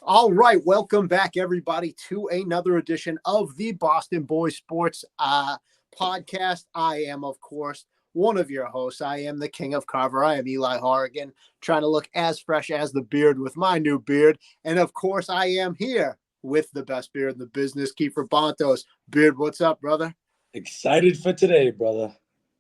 All right, welcome back, everybody, to another edition of the Boston Boys Sports podcast. I am, of course, one of your hosts. I am the King of Carver. I am Eli Horrigan, trying to look as fresh as the beard with my new beard. And, of course, I am here with the best beard in the business, Kiefer Bontos. Beard, what's up, brother? Excited for today, brother.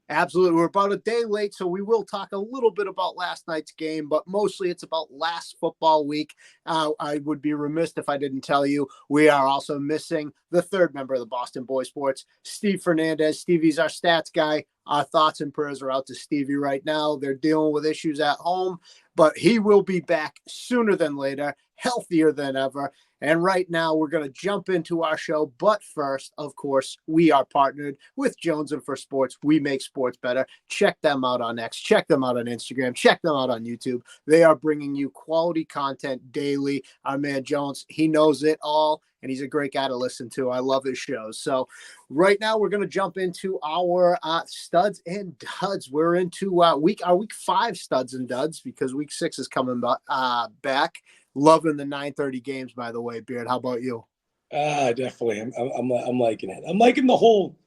Absolutely. We're about a day late, so we will talk a little bit about last night's game, but mostly it's about last football week. I would be remiss if I didn't tell you we are also missing the third member of the Boston Boy Sports, Steve Fernandez. Stevie's our stats guy. Our thoughts and prayers are out to Stevie right now. They're dealing with issues at home, but he will be back sooner than later, healthier than ever. And right now, we're going to jump into our show. But first, of course, we are partnered with Jones and for Sports. We make sports better. Check them out on X. Check them out on Instagram. Check them out on YouTube. They are bringing you quality content daily. Our man Jones, he knows it all, and he's a great guy to listen to. I love his shows. So right now, we're going to jump into our studs and duds. We're into our week 5 studs and duds because week 6 is coming back. Loving the 9:30 games, by the way, Beard. How about you? Definitely. I'm liking it. I'm liking the whole.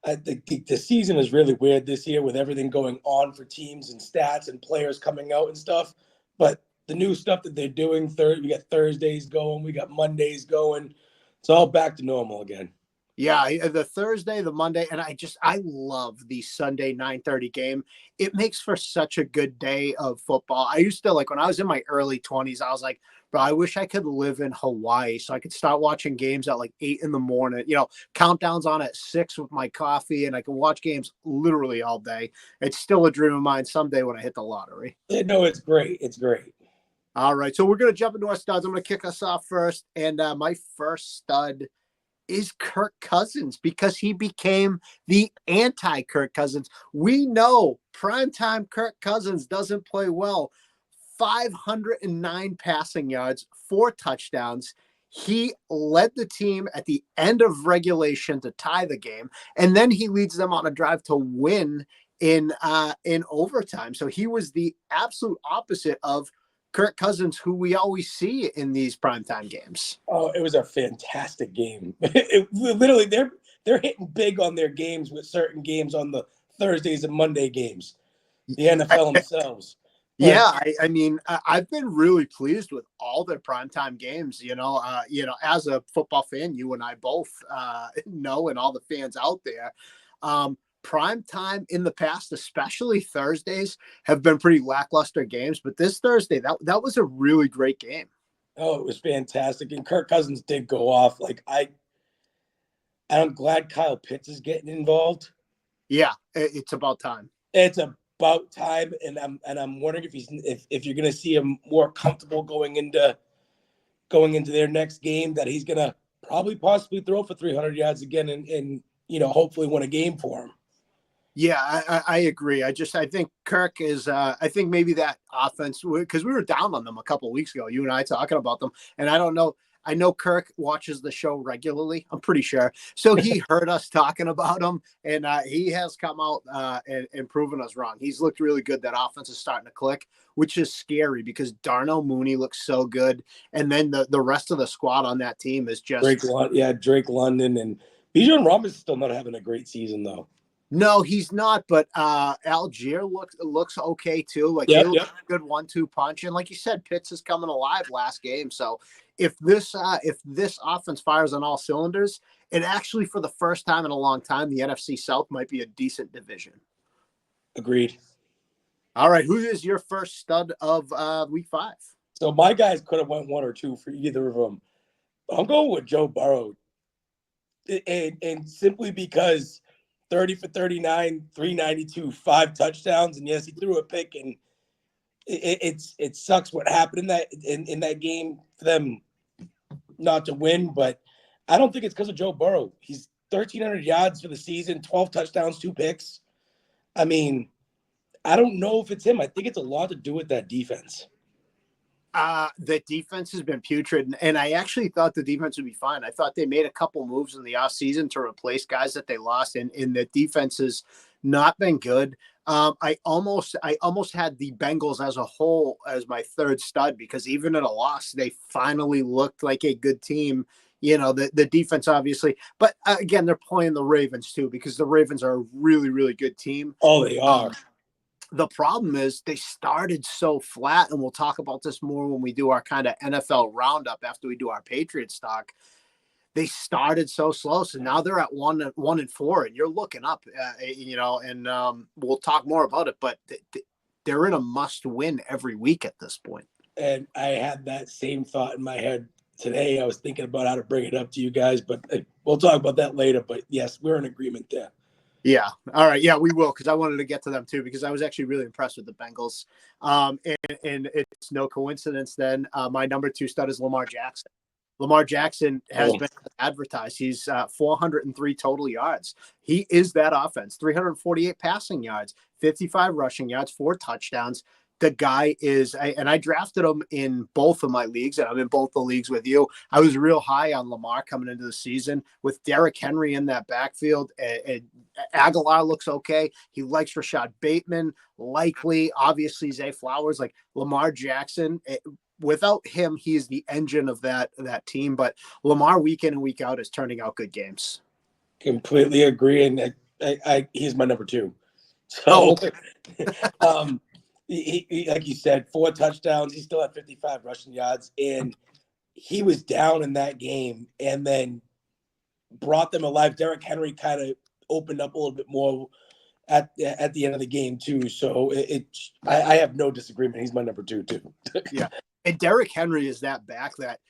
The season is really weird this year with everything going on for teams and stats and players coming out and stuff. But the new stuff that they're doing, we got Thursdays going, we got Mondays going. It's all back to normal again. Yeah, the Thursday, the Monday, and I love the Sunday 9:30 game. It makes for such a good day of football. I used to, like, when I was in my early 20s, I was like, bro, I wish I could live in Hawaii so I could start watching games at like 8 in the morning, countdowns on at 6 with my coffee, and I can watch games literally all day. It's still a dream of mine someday when I hit the lottery. No, it's great. It's great. All right, so we're going to jump into our studs. I'm going to kick us off first, and my first stud is Kirk Cousins because he became the anti-Kirk Cousins. We know primetime Kirk Cousins doesn't play well. 509 passing yards, 4 touchdowns. He led the team at the end of regulation to tie the game, and then he leads them on a drive to win in overtime. So he was the absolute opposite of Kirk Cousins, who we always see in these primetime games. Oh, it was a fantastic game. Literally, they're hitting big on their games with certain games on the Thursdays and Monday games. The NFL themselves. Yeah, I mean, I've been really pleased with all their primetime games. As a football fan, you and I both know, and all the fans out there. Prime time in the past, especially Thursdays, have been pretty lackluster games. But this Thursday, that was a really great game. Oh, it was fantastic. And Kirk Cousins did go off. I'm glad Kyle Pitts is getting involved. Yeah, it's about time. It's about time. And I'm wondering if you're gonna see him more comfortable going into their next game, that he's gonna possibly throw for 300 yards again and hopefully win a game for him. Yeah, I agree. I think Kirk is. I think maybe that offense, because we were down on them a couple of weeks ago. You and I talking about them, and I don't know. I know Kirk watches the show regularly. I'm pretty sure. So he heard us talking about him, and he has come out and proven us wrong. He's looked really good. That offense is starting to click, which is scary because Darnell Mooney looks so good, and then the rest of the squad on that team is just Drake London and Bijan Robinson still not having a great season though. No, he's not. But Algier looks okay too. Like they look a good 1-2 punch, and like you said, Pitts is coming alive last game. So if this offense fires on all cylinders, it actually for the first time in a long time, the NFC South might be a decent division. Agreed. All right, who is your first stud of week 5? So my guys could have went 1 or 2 for either of them. I'm going with Joe Burrow, and simply because 30 for 39, 392, 5 touchdowns, and yes, he threw a pick, and it sucks what happened in that game for them not to win, but I don't think it's because of Joe Burrow. He's 1,300 yards for the season, 12 touchdowns, 2 picks. I mean, I don't know if it's him. I think it's a lot to do with that defense. The defense has been putrid, and I actually thought the defense would be fine. I thought they made a couple moves in the offseason to replace guys that they lost, and the defense has not been good. I almost had the Bengals as a whole as my third stud because even at a loss, they finally looked like a good team. The defense obviously, but again, they're playing the Ravens too because the Ravens are a really, really good team. Oh, they are. The problem is they started so flat, and we'll talk about this more when we do our kind of NFL roundup after we do our Patriots talk. They started so slow, so now they're at 1-4, and you're looking up, and we'll talk more about it. But they're in a must-win every week at this point. And I had that same thought in my head today. I was thinking about how to bring it up to you guys, but we'll talk about that later. But yes, we're in agreement there. Yeah. All right. Yeah, we will, because I wanted to get to them too, because I was actually really impressed with the Bengals. And it's no coincidence then. My number 2 stud is Lamar Jackson. Lamar Jackson has been advertised. He's 403 total yards. He is that offense. 348 passing yards, 55 rushing yards, 4 touchdowns. The guy is, and I drafted him in both of my leagues, and I'm in both the leagues with you. I was real high on Lamar coming into the season with Derrick Henry in that backfield. And Aguilar looks okay. He likes Rashad Bateman, likely, obviously Zay Flowers, like Lamar Jackson. Without him, he is the engine of that team. But Lamar, week in and week out, is turning out good games. Completely agree, and he's my number 2. So, he, like you said, 4 touchdowns. He still had 55 rushing yards, and he was down in that game, and then brought them alive. Derrick Henry kind of opened up a little bit more at the end of the game too. So I have no disagreement. He's my number 2 too. Yeah. And Derrick Henry is that back that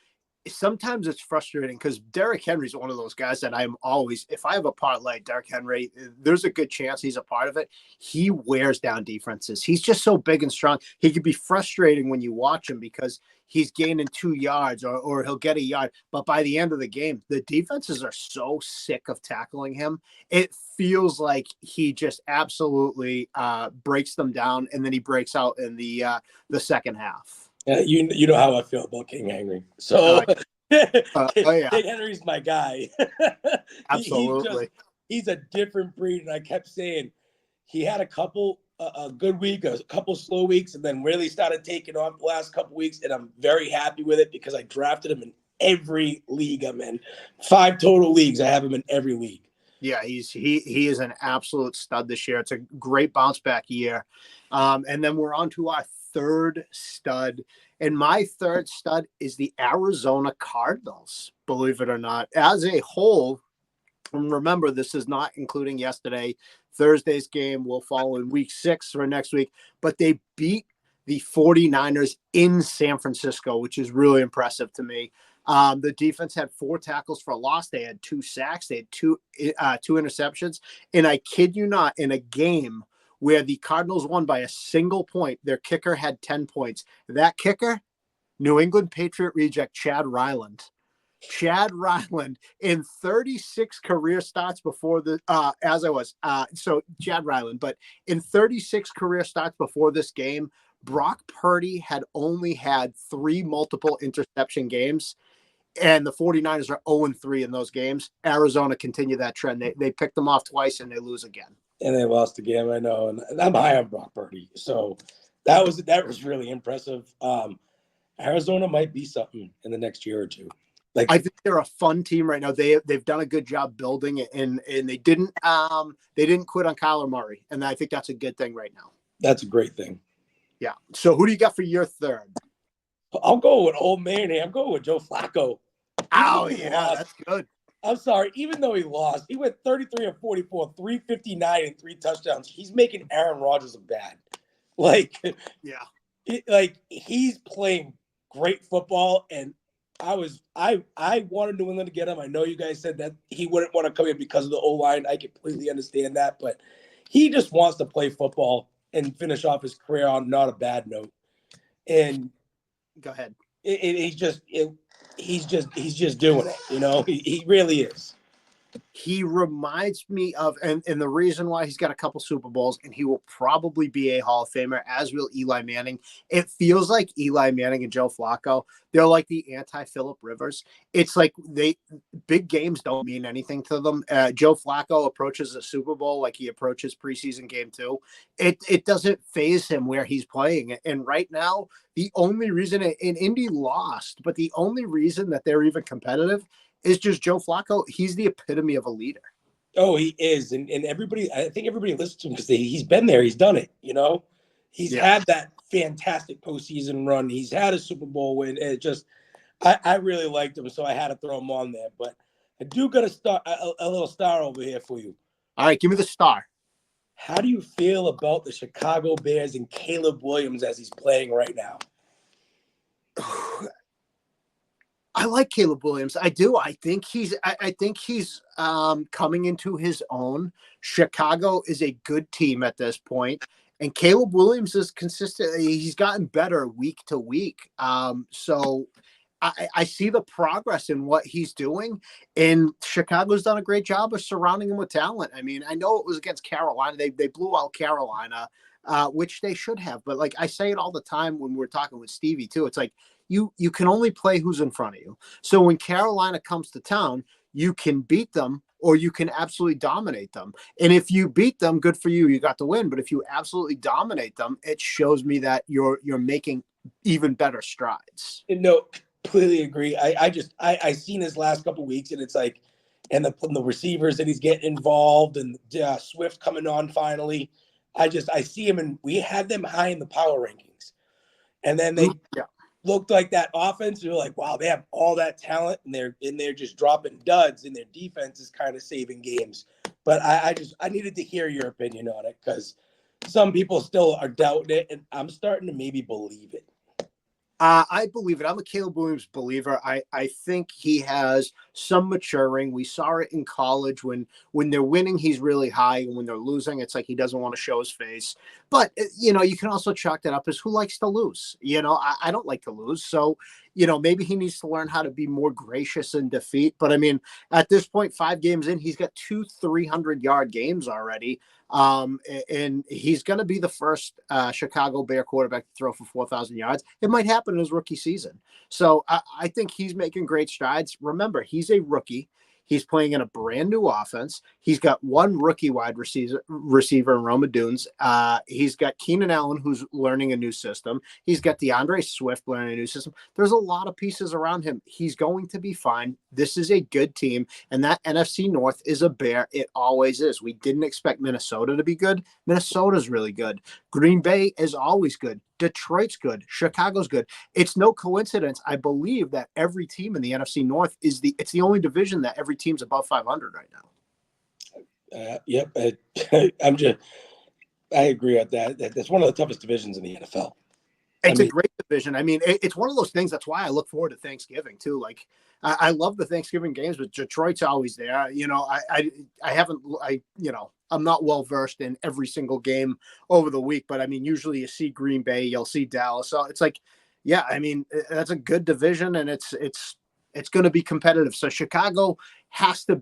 sometimes it's frustrating because Derrick Henry is one of those guys that I'm always, if I have a parlay, Derrick Henry, there's a good chance he's a part of it. He wears down defenses. He's just so big and strong. He could be frustrating when you watch him because he's gaining 2 yards or he'll get a yard. But by the end of the game, the defenses are so sick of tackling him. It feels like he just absolutely breaks them down, and then he breaks out in the second half. You know how I feel about King Henry. So yeah. King Henry's my guy. Absolutely. He's a different breed. And I kept saying he had a couple a good week, a couple slow weeks, and then really started taking off the last couple weeks. And I'm very happy with it because I drafted him in every league I'm in. 5 total leagues. I have him in every league. Yeah, he is an absolute stud this year. It's a great bounce back year. And then we're on to our third stud. And my third stud is the Arizona Cardinals, believe it or not. As a whole, and remember, this is not including yesterday. Thursday's game will follow in week 6 for next week. But they beat the 49ers in San Francisco, which is really impressive to me. The defense had 4 tackles for a loss. They had 2 sacks. They had two interceptions. And I kid you not, in a game where the Cardinals won by a single point, their kicker had 10 points. That kicker, New England Patriot reject Chad Ryland. Chad Ryland in 36 career starts before the Chad Ryland, but in 36 career starts before this game, Brock Purdy had only had 3 multiple interception games, and the 49ers are 0-3 in those games. Arizona continued that trend. They picked them off twice, and they lose again. And they lost the game, I know. And I'm high on Brock Purdy. So that was really impressive. Arizona might be something in the next year or two. Like, I think they're a fun team right now. They've done a good job building it, and they didn't quit on Kyler Murray, and I think that's a good thing right now. That's a great thing. Yeah. So who do you got for your third? I'll go with old man here. I'm going with Joe Flacco. Oh yeah, that's good. I'm sorry. Even though he lost, he went 33 of 44, 359 and 3 touchdowns. He's making Aaron Rodgers look bad. He's playing great football, and I wanted New England to get him. I know you guys said that he wouldn't want to come in because of the O-line. I completely understand that, but he just wants to play football and finish off his career on not a bad note. And go ahead. He's just doing it. You know, he really is. He reminds me of, and the reason why he's got a couple Super Bowls and he will probably be a Hall of Famer, as will Eli Manning. It feels like Eli Manning and Joe Flacco, they're like the anti-Phillip Rivers. It's like big games don't mean anything to them. Joe Flacco approaches a Super Bowl like he approaches preseason game 2. It doesn't phase him where he's playing. And right now, the only reason, and Indy lost, but the only reason that they're even competitive is just Joe Flacco. He's the epitome of a leader. Oh, he is. And everybody, I think everybody listens to him because he's been there. He's done it, He's had that fantastic postseason run. He's had a Super Bowl win. It just, I really liked him, so I had to throw him on there. But I do got a little star over here for you. All right, give me the star. How do you feel about the Chicago Bears and Caleb Williams as he's playing right now? I like Caleb Williams. I do. I think he's coming into his own. Chicago is a good team at this point, and Caleb Williams is consistent. He's gotten better week to week. So I see the progress in what he's doing, and Chicago's done a great job of surrounding him with talent. I mean, I know it was against Carolina. They blew out Carolina, which they should have. But like I say it all the time when we're talking with Stevie too, it's like you can only play who's in front of you. So when Carolina comes to town, you can beat them or you can absolutely dominate them. And if you beat them, good for you. You got the win. But if you absolutely dominate them, it shows me that you're making even better strides. No, completely agree. I seen his last couple of weeks, and it's like, and the receivers that he's getting involved, and Swift coming on finally. I see him, and we had them high in the power rankings, and then they looked like that offense. You're like, wow, they have all that talent, and they're in there just dropping duds, and their defense is kind of saving games. But I needed to hear your opinion on it because some people still are doubting it, and I'm starting to maybe believe it. I believe it. I'm a Caleb Williams believer. I think he has some maturing. We saw it in college when they're winning, he's really high, and when they're losing, it's like he doesn't want to show his face. But you can also chalk that up as who likes to lose. I don't like to lose, so maybe he needs to learn how to be more gracious in defeat. But I mean, at this point, 5 games in, he's got 2 300-yard games already. And he's going to be the first Chicago Bear quarterback to throw for 4,000 yards. It might happen in his rookie season. So I think he's making great strides. Remember, he's a rookie. He's playing in a brand new offense. He's got one rookie wide receiver in Roma Dunes. He's got Keenan Allen, who's learning a new system. He's got DeAndre Swift learning a new system. There's a lot of pieces around him. He's going to be fine. This is a good team, and that NFC North is a bear. It always is. We didn't expect Minnesota to be good. Minnesota's really good. Green Bay is always good. Detroit's good. Chicago's good. It's no coincidence, I believe, that every team in the NFC North it's the only division that every team's above 500 right now. Yep. I agree with that. That's one of the toughest divisions in the NFL. It's a great division. I mean, it's one of those things. That's why I look forward to Thanksgiving too. Like, I love the Thanksgiving games, but Detroit's always there. I'm not well versed in every single game over the week, but I mean, usually you see Green Bay, you'll see Dallas. So it's like, yeah, I mean, that's a good division, and it's going to be competitive. So Chicago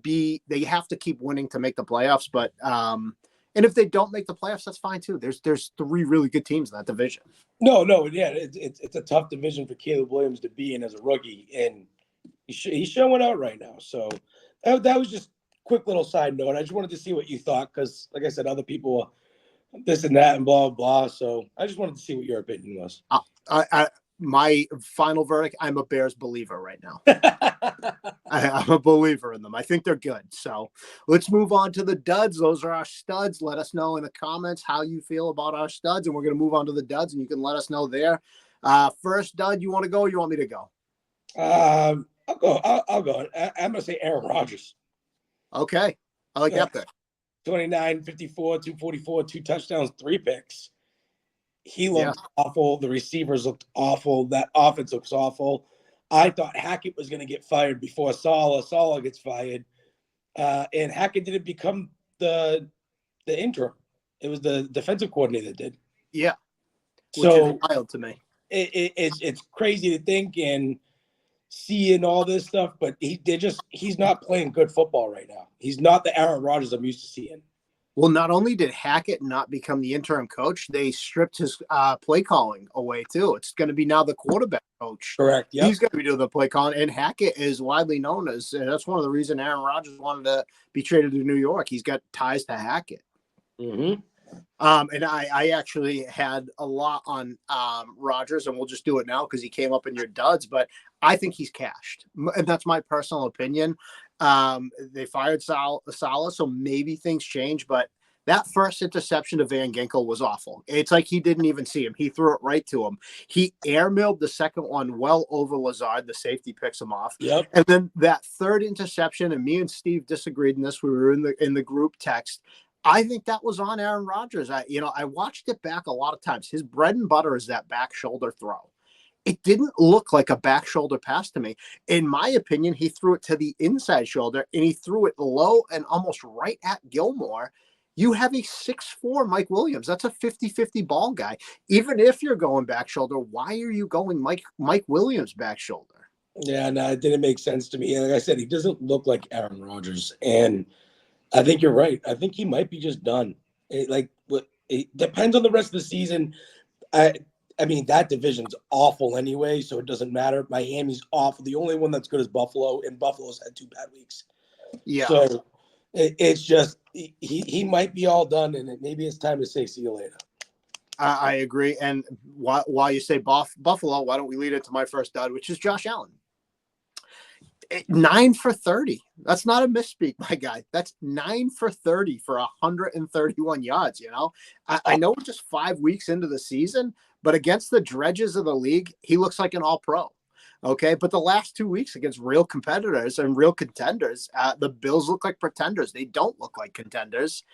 they have to keep winning to make the playoffs. But and if they don't make the playoffs, that's fine too. There's 3 really good teams in that division. No, yeah, it's a tough division for Caleb Williams to be in as a rookie, and he's showing out right now. So that was just a quick little side note. I just wanted to see what you thought because, like I said, other people this and that and blah blah. So I just wanted to see what your opinion was. My final verdict: I'm a Bears believer right now. I'm a believer in them. I think they're good. So let's move on to the duds. Those are our studs. Let us know in the comments how you feel about our studs, and we're going to move on to the duds, and you can let us know there. First dud, you want to go or you want me to go? I'll go. I'll go. I'm going to say Aaron Rodgers. Okay. I like that pick. 29, 54, 244, 2 touchdowns, 3 picks. He looked awful. The receivers looked awful. That offense looks awful. I thought Hackett was going to get fired before Saleh. Saleh gets fired. And Hackett didn't become the interim. It was the defensive coordinator that did. Yeah. So which is wild to me. It's crazy to think. And seeing all this stuff, but he's not playing good football right now. He's not the Aaron Rodgers I'm used to seeing. Well, not only did Hackett not become the interim coach, they stripped his play calling away too. It's going to be now the quarterback coach. Correct. Yep. He's going to be doing the play calling, and Hackett is widely known as, and that's one of the reasons Aaron Rodgers wanted to be traded to New York. He's got ties to Hackett. Mm-hmm. And I actually had a lot on Rodgers, and we'll just do it now because he came up in your duds, but I think he's cashed. And that's my personal opinion. They fired Saleh, so maybe things change, but that first interception to Van Ginkel was awful. It's like he didn't even see him. He threw it right to him. He airmailed the second one well over Lazard. The safety picks him off. Yep. And then that third interception, and me and Steve disagreed in this. We were in the group text. I think that was on Aaron Rodgers. I watched it back a lot of times. His bread and butter is that back shoulder throw. It didn't look like a back shoulder pass to me. In my opinion, he threw it to the inside shoulder, and he threw it low and almost right at Gilmore. You have a 6'4" Mike Williams. That's a 50-50 ball guy. Even if you're going back shoulder, why are you going Mike Williams back shoulder? Yeah, no, it didn't make sense to me. And like I said, he doesn't look like Aaron Rodgers. And I think you're right. I think he might be just done. It depends on the rest of the season. I mean, that division's awful anyway, so it doesn't matter. Miami's awful. The only one that's good is Buffalo, and Buffalo's had 2 bad weeks. Yeah. So it's just he might be all done, and maybe it's time to say see you later. I agree. And while you say Buffalo, why don't we lead it to my first dud, which is Josh Allen. 9 for 30. That's not a misspeak, my guy. That's 9 for 30 for 131 yards. I know we're just 5 weeks into the season, but against the dredges of the league, he looks like an all-pro. Okay, but the last 2 weeks against real competitors and real contenders, the Bills look like pretenders. They don't look like contenders.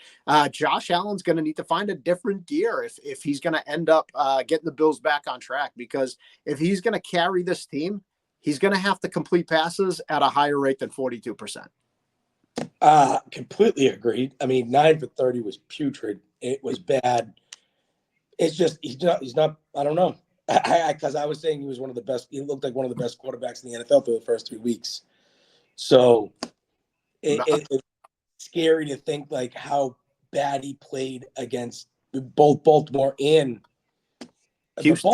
Josh Allen's going to need to find a different gear if he's going to end up getting the Bills back on track, because if he's going to carry this team, he's going to have to complete passes at a higher rate than 42%. Completely agreed. I mean, 9 for 30 was putrid. It was bad. It's just he's not. I don't know. Because I was saying he was one of the best. He looked like one of the best quarterbacks in the NFL for the first 3 weeks. So it's scary to think like how bad he played against both Baltimore and Houston.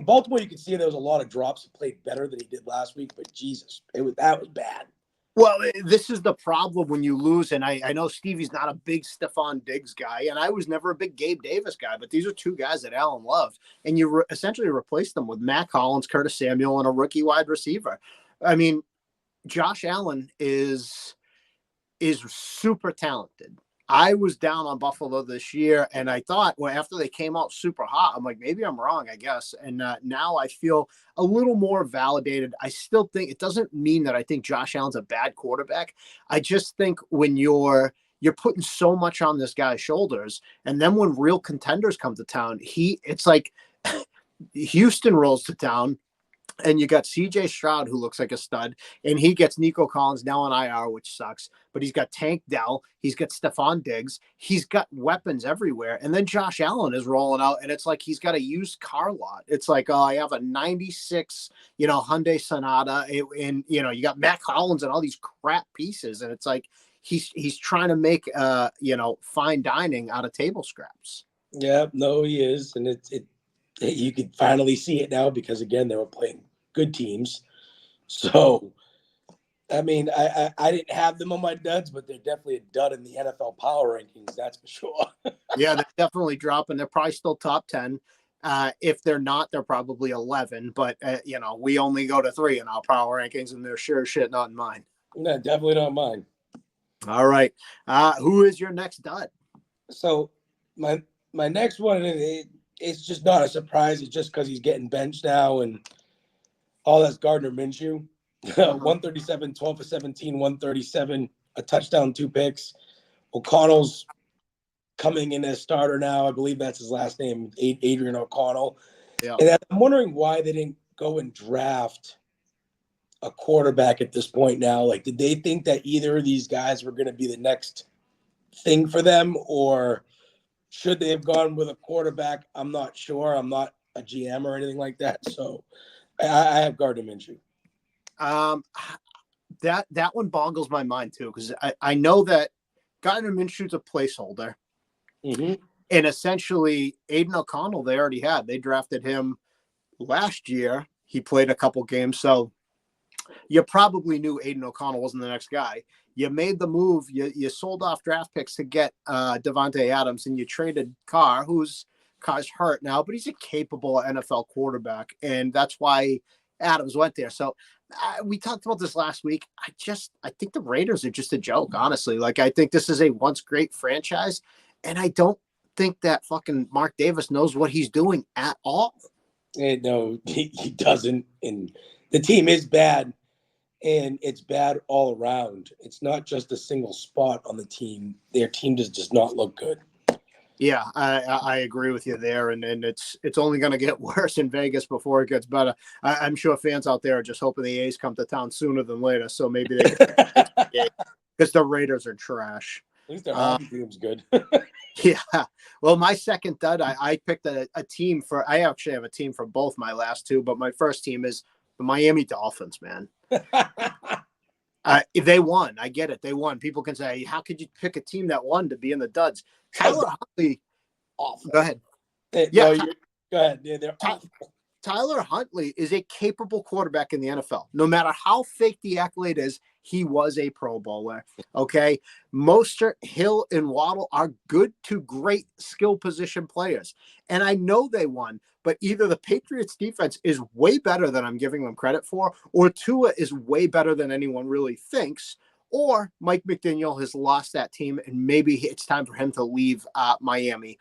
Baltimore, you could see there was a lot of drops. He played better than he did last week, but Jesus, that was bad. Well, this is the problem when you lose, and I know Stevie's not a big Stephon Diggs guy, and I was never a big Gabe Davis guy, but these are 2 guys that Allen loved, and you essentially replaced them with Matt Collins, Curtis Samuel, and a rookie wide receiver. I mean, Josh Allen is super talented. I was down on Buffalo this year, and I thought, well, after they came out super hot, I'm like, maybe I'm wrong, I guess. And now I feel a little more validated. I still think it doesn't mean that I think Josh Allen's a bad quarterback. I just think when you're putting so much on this guy's shoulders, and then when real contenders come to town, it's like Houston rolls to town. And you got CJ Stroud, who looks like a stud, and he gets Nico Collins now on IR, which sucks. But he's got Tank Dell. He's got Stephon Diggs. He's got weapons everywhere. And then Josh Allen is rolling out, and it's like he's got a used car lot. It's like, oh, I have a 96, Hyundai Sonata, and you got Matt Collins and all these crap pieces. And it's like he's trying to make, fine dining out of table scraps. Yeah, no, he is. And you could finally see it now because, again, they were playing good teams. So, I mean, I didn't have them on my duds, but they're definitely a dud in the NFL power rankings, that's for sure. Yeah, they're definitely dropping. They're probably still top 10. If they're not, they're probably 11. But, we only go to 3 in our power rankings, and they're sure shit not in mine. No, definitely not mine. All right. Who is your next dud? So, my next one it's just not a surprise. It's just because he's getting benched now, and all that's Gardner Minshew. 137, 12 for 17, 137, a touchdown, 2 picks. O'Connell's coming in as starter now. I believe that's his last name, Adrian O'Connell. Yeah. And I'm wondering why they didn't go and draft a quarterback at this point now. Like, did they think that either of these guys were going to be the next thing for them, or should they have gone with a quarterback? I'm not sure. I'm not a GM or anything like that. So I have Gardner Minshew. Um, that one boggles my mind too, because I know that Gardner Minshew's a placeholder, Mm-hmm. and essentially Aiden O'Connell they already had. They drafted him last year. He played a couple games, so you probably knew Aiden O'Connell wasn't the next guy. You made the move. You sold off draft picks to get Devontae Adams, and you traded Carr's hurt now, but he's a capable NFL quarterback, and that's why Adams went there. So we talked about this last week. I think the Raiders are just a joke, honestly. Like, I think this is a once great franchise, and I don't think that fucking Mark Davis knows what he's doing at all. And no, he doesn't. And the team is bad, and it's bad all around. It's not just a single spot on the team. Their team just does not look good. Yeah, I agree with you there, and it's only going to get worse in Vegas before it gets better. I'm sure fans out there are just hoping the A's come to town sooner than later, so maybe they because the Raiders are trash. At least their hockey team's good. Yeah. Well, my second dud, I picked a team for. I actually have a team for both my last two, but my first team is the Miami Dolphins, man. If they won, I get it. They won. People can say, how could you pick a team that won to be in the duds? Tyler Huntley. Awful. Go ahead. Yeah, no, go ahead. Yeah, they're awful. Tyler Huntley is a capable quarterback in the NFL. No matter how fake the accolade is, he was a Pro Bowler. Okay. Mostert, Hill, and Waddle are good to great skill position players. And I know they won, but either the Patriots defense is way better than I'm giving them credit for, or Tua is way better than anyone really thinks, or Mike McDaniel has lost that team and maybe it's time for him to leave Miami.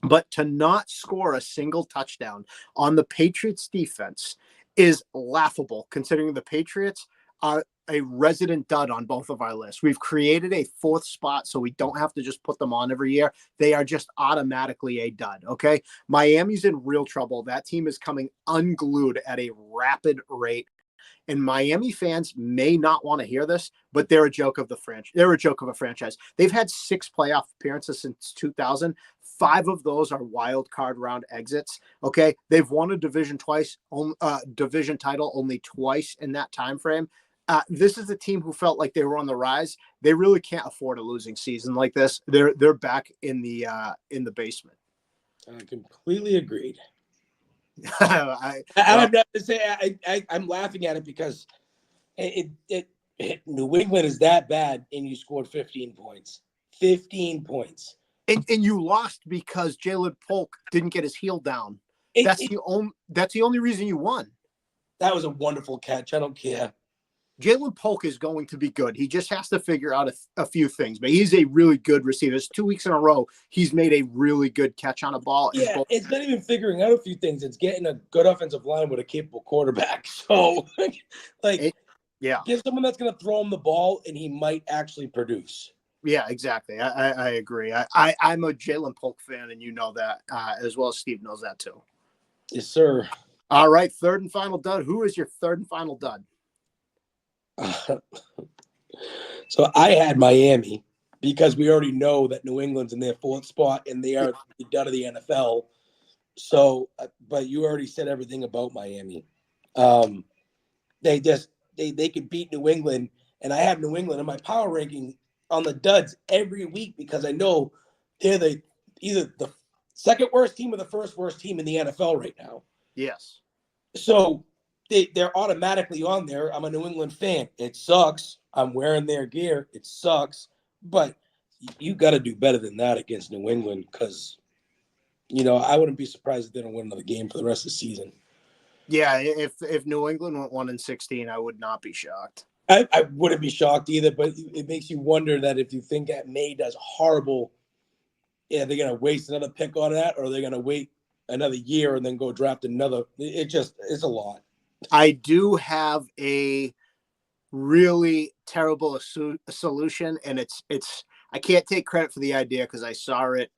But to not score a single touchdown on the Patriots defense is laughable, considering the Patriots are a resident dud on both of our lists. We've created a fourth spot so we don't have to just put them on every year. They are just automatically a dud, okay? Miami's in real trouble. That team is coming unglued at a rapid rate. And Miami fans may not want to hear this, but they're a joke of the franchise. They're a joke of a franchise. They've had 6 playoff appearances since 2000. 5 of those are wild card round exits. Okay, they've won a division title only twice in that time frame. This is a team who felt like they were on the rise. They really can't afford a losing season like this. They're back in the basement. I completely agreed. I'm not to say I'm laughing at it because New England is that bad, and you scored 15 points. 15 points. And you lost because Jalen Polk didn't get his heel down. That's the only reason you won. That was a wonderful catch. I don't care. Jalen Polk is going to be good. He just has to figure out a few things, but he's a really good receiver. It's 2 weeks in a row. He's made a really good catch on a ball. Yeah, it's not even figuring out a few things. It's getting a good offensive line with a capable quarterback. So, give someone that's going to throw him the ball, and he might actually produce. Yeah, exactly. I agree. I'm a Jalen Polk fan, and you know that as well as Steve knows that too. Yes, sir. All right, third and final dud. Who is your third and final dud? So I had Miami because we already know that New England's in their fourth spot and they are the dud of the NFL. So, but you already said everything about Miami. They could beat New England, and I have New England in my power ranking on the duds every week because I know they're either the second worst team or the first worst team in the NFL right now. Yes. So they're automatically on there. I'm a New England fan. It sucks. I'm wearing their gear. It sucks. But you got to do better than that against New England because, I wouldn't be surprised if they don't win another game for the rest of the season. Yeah, if New England went 1-16, I would not be shocked. I wouldn't be shocked either, but it makes you wonder that if you think that May does horrible, they're going to waste another pick on that, or they're going to wait another year and then go draft another. It's a lot. I do have a really terrible solution, and it's I can't take credit for the idea because I saw it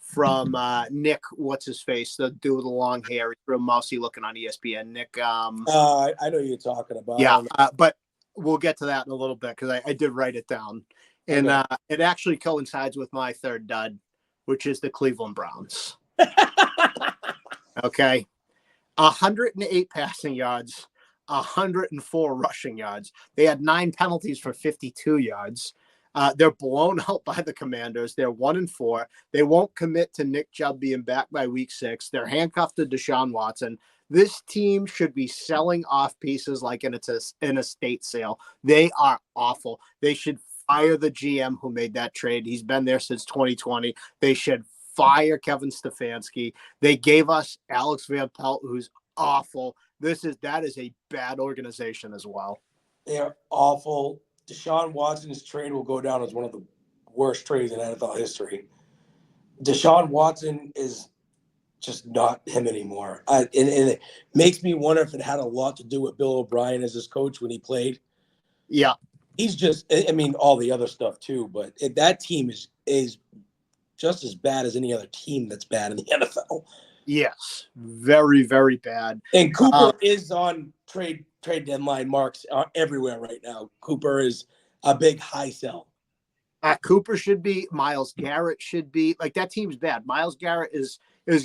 from Nick, what's his face, the dude with the long hair, he's real mousy looking on ESPN. Nick. I know who you're talking about. Yeah, but we'll get to that in a little bit because I did write it down, and it actually coincides with my third dud, which is the Cleveland Browns. Okay. 108 passing yards, 104 rushing yards. They had 9 penalties for 52 yards. They're blown out by the Commanders. They're 1-4. They won't commit to Nick Chubb being back by week 6. They're handcuffed to Deshaun Watson. This team should be selling off pieces like in an estate sale. They are awful. They should fire the GM who made that trade. He's been there since 2020. They should fire Kevin Stefanski. They gave us Alex Van Pelt, who's awful. That is a bad organization as well. They're awful. Deshaun Watson's trade will go down as one of the worst trades in NFL history. Deshaun Watson is just not him anymore. And it makes me wonder if it had a lot to do with Bill O'Brien as his coach when he played. Yeah. He's just, I mean, all the other stuff too, but that team is just as bad as any other team that's bad in the NFL. Yes. Very, very bad. And Cooper is on trade deadline marks everywhere right now. Cooper is a big high sell. Cooper should be. Myles Garrett should be. Like, that team's bad. Myles Garrett is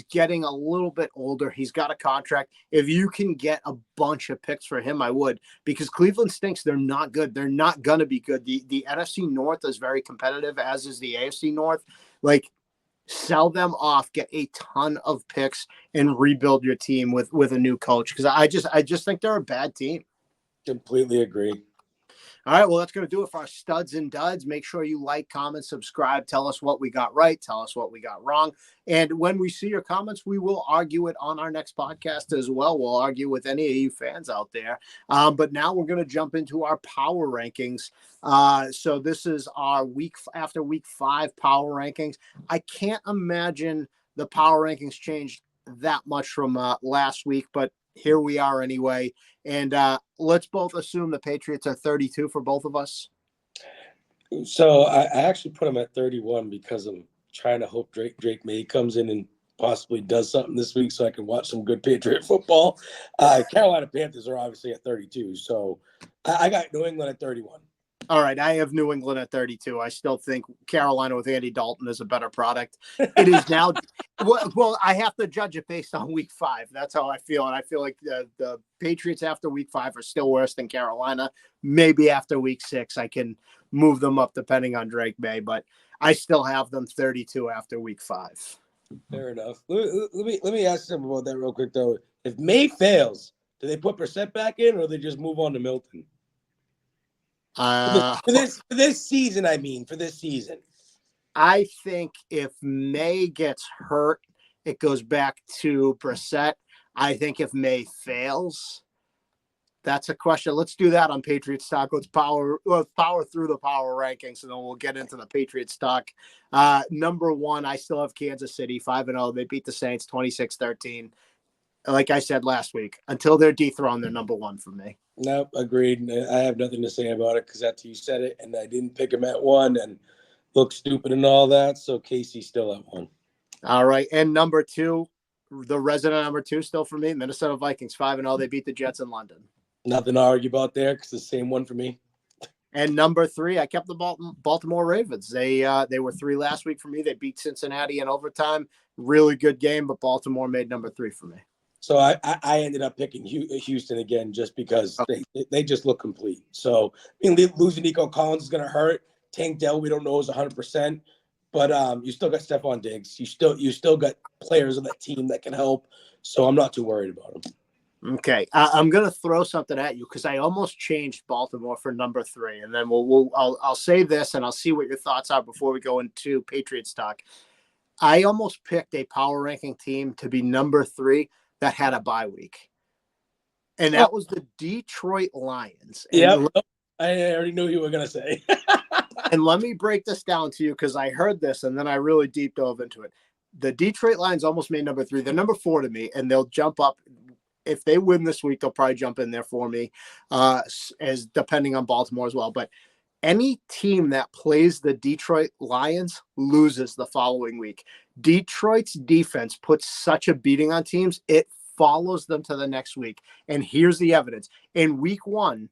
getting a little bit older. He's got a contract. If you can get a bunch of picks for him, I would, because Cleveland stinks. They're not good. They're not going to be good. The NFC North is very competitive, as is the AFC North. Like, sell them off, get a ton of picks, and rebuild your team with a new coach, because I just think they're a bad team. Completely agree. All right, well, that's going to do it for our studs and duds. Make sure you like, comment, subscribe. Tell us what we got right. Tell us what we got wrong. And when we see your comments, we will argue it on our next podcast as well. We'll argue with any of you fans out there. But now we're going to jump into our power rankings. So this is our after week 5 power rankings. I can't imagine the power rankings changed that much from last week, but here we are anyway. And let's both assume the Patriots are 32 for both of us. So I actually put them at 31 because I'm trying to hope Drake May comes in and possibly does something this week so I can watch some good Patriot football. Carolina Panthers are obviously at 32. So I got New England at 31. All right, I have New England at 32. I still think Carolina with Andy Dalton is a better product. It is now. Well, I have to judge it based on week 5. That's how I feel. And I feel like the Patriots after week 5 are still worse than Carolina. Maybe after week 6, I can move them up depending on Drake May, but I still have them 32 after week 5. Fair enough. Let me ask something about that real quick, though. If May fails, do they put Brissett back in, or do they just move on to Milton? For this season, for this season. I think if May gets hurt, it goes back to Brissett. I think if May fails, that's a question. Let's do that on Patriots Talk. Let's power through the power rankings, and then we'll get into the Patriots Talk. Number 1, I still have Kansas City 5-0. They beat the Saints 26-13. Like I said last week, until they're dethroned, they're number 1 for me. Nope, agreed. I have nothing to say about it because after you said it, and I didn't pick him at 1 and look stupid and all that. So Casey's still at 1. All right, and number 2, the resident number 2 still for me, Minnesota Vikings 5-0. They beat the Jets in London. Nothing to argue about there because the same one for me. And number 3, I kept the Baltimore Ravens. They were 3 last week for me. They beat Cincinnati in overtime. Really good game, but Baltimore made number 3 for me. So I ended up picking Houston again just because they just look complete. So I mean, losing Nico Collins is going to hurt. Tank Dell, we don't know, is 100%, but you still got Stephon Diggs. You still got players on that team that can help. So I'm not too worried about them. Okay, I'm going to throw something at you because I almost changed Baltimore for number 3, and then I'll say this and I'll see what your thoughts are before we go into Patriots Talk. I almost picked a power ranking team to be number 3 that had a bye week, and that was the Detroit Lions. Yeah, I already knew you were going to say. And let me break this down to you because I heard this and then I really deep dove into it. The Detroit Lions almost made number 3. They're number 4 to me, and they'll jump up. If they win this week, they'll probably jump in there for me, as depending on Baltimore as well. But any team that plays the Detroit Lions loses the following week. Detroit's defense puts such a beating on teams, it follows them to the next week. And here's the evidence. In week 1,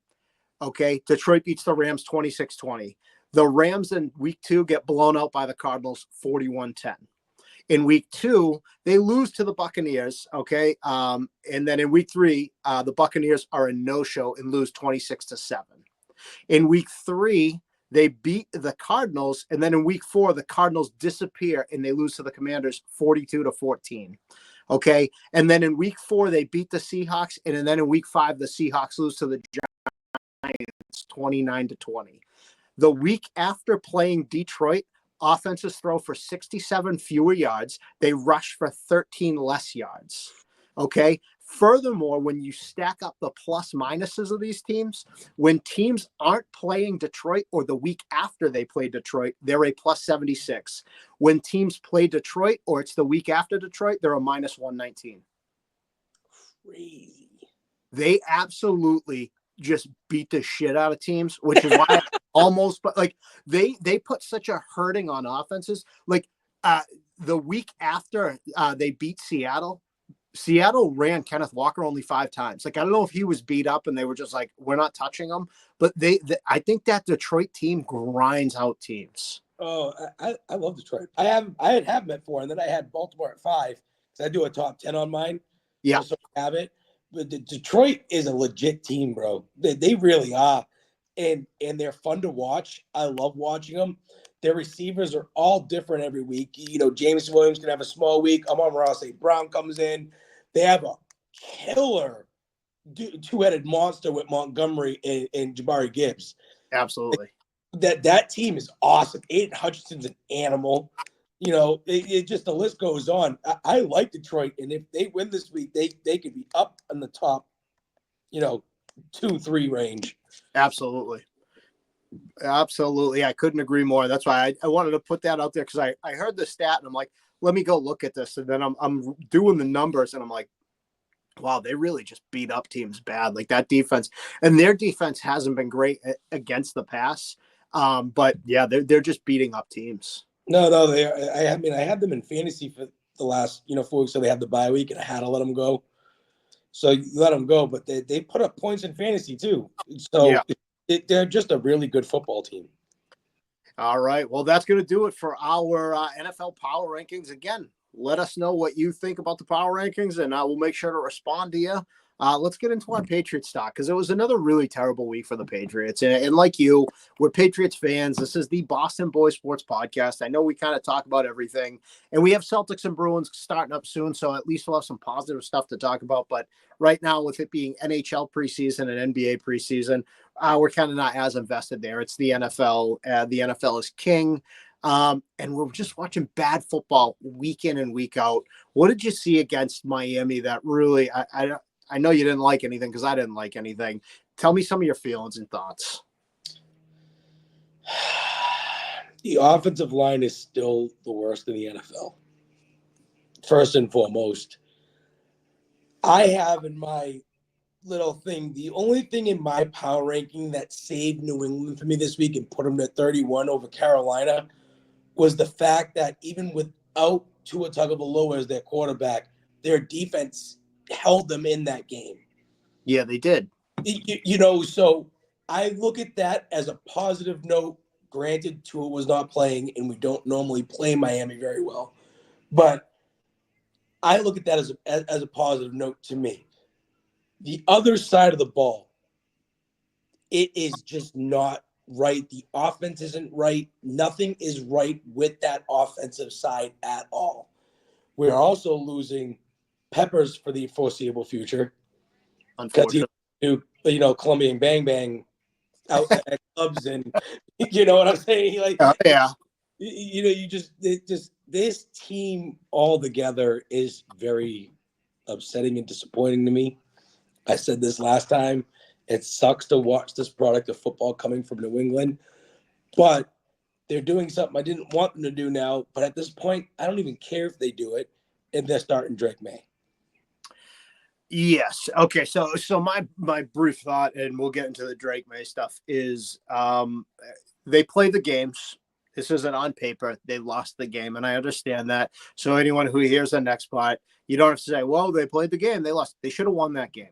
okay, Detroit beats the Rams 26-20. The Rams in week 2 get blown out by the Cardinals 41-10. In week 2, they lose to the Buccaneers. Okay. And then in week 3, the Buccaneers are a no-show and lose 26-7. In week 3, they beat the Cardinals. And then in week 4, the Cardinals disappear and they lose to the Commanders 42-14. Okay. And then in week 4, they beat the Seahawks. And then in week 5, the Seahawks lose to the Giants 29-20. The week after playing Detroit, offenses throw for 67 fewer yards. They rush for 13 less yards. Okay. Furthermore, when you stack up the plus minuses of these teams, when teams aren't playing Detroit or the week after they play Detroit, they're a plus 76. When teams play Detroit or it's the week after Detroit, they're a minus 119. Crazy. They absolutely just beat the shit out of teams, which is why almost, but like they put such a hurting on offenses. Like the week after they beat Seattle ran Kenneth Walker only 5 times. Like, I don't know if he was beat up and they were just like, we're not touching him, but I think that Detroit team grinds out teams. Oh, I love Detroit. I had them at 4, and then I had Baltimore at 5 because I do a top 10 on mine. Yeah, so I have it. But Detroit is a legit team, bro. They really are, and they're fun to watch. I love watching them. Their receivers are all different every week. You know, James Williams can have a small week. Amon-Ra St. Brown comes in. They have a killer two-headed monster with Montgomery and Jabari Gibbs. absolutely. That team is awesome. Aiden Hutchinson's an animal. You know, it just the list goes on. I like Detroit, and if they win this week, they could be up in the top, 2-3 range. Absolutely. I couldn't agree more. That's why I wanted to put that out there because I heard the stat and I'm like, let me go look at this. And then I'm doing the numbers and I'm like, wow, they really just beat up teams bad. Like that defense, and their defense hasn't been great against the pass. But yeah, they're just beating up teams. No, they are. I had them in fantasy for the last 4 weeks, so they had the bye week, and I had to let them go. So you let them go, but they put up points in fantasy too. So Yeah. They're just a really good football team. All right. Well, that's going to do it for our NFL power rankings. Again, let us know what you think about the power rankings, and we'll make sure to respond to you. Let's get into our Patriots stock because it was another really terrible week for the Patriots. And like you, we're Patriots fans. This is the Boston Boys Sports Podcast. I know we kind of talk about everything, and we have Celtics and Bruins starting up soon, so at least we'll have some positive stuff to talk about. But right now, with it being NHL preseason and NBA preseason, we're kind of not as invested there. It's the NFL. The NFL is king. And we're just watching bad football week in and week out. What did you see against Miami that really, I know you didn't like anything because I didn't like anything. Tell me some of your feelings and thoughts. The offensive line is still the worst in the NFL. First and foremost, I have in my little thing, the only thing in my power ranking that saved New England for me this week and put them to 31 over Carolina was the fact that even without Tua Tagovailoa as their quarterback, their defense held them in that game. Yeah, they did. So I look at that as a positive note. Granted, Tua was not playing, and we don't normally play Miami very well. But I look at that as a positive note to me. The other side of the ball, it is just not right. The offense isn't right. Nothing is right with that offensive side at all. We're also losing Peppers for the foreseeable future. Unfortunately. Because Colombian Bang Bang out at clubs, and you know what I'm saying? Like, yeah. This team all together is very upsetting and disappointing to me. I said this last time. It sucks to watch this product of football coming from New England, but they're doing something I didn't want them to do now. But at this point, I don't even care if they do it, and they're starting Drake May. Yes. Okay. So my brief thought, and we'll get into the Drake May stuff, is they play the games. This isn't on paper. They lost the game, and I understand that. So anyone who hears the next part, you don't have to say, well, they played the game. They lost. They should have won that game.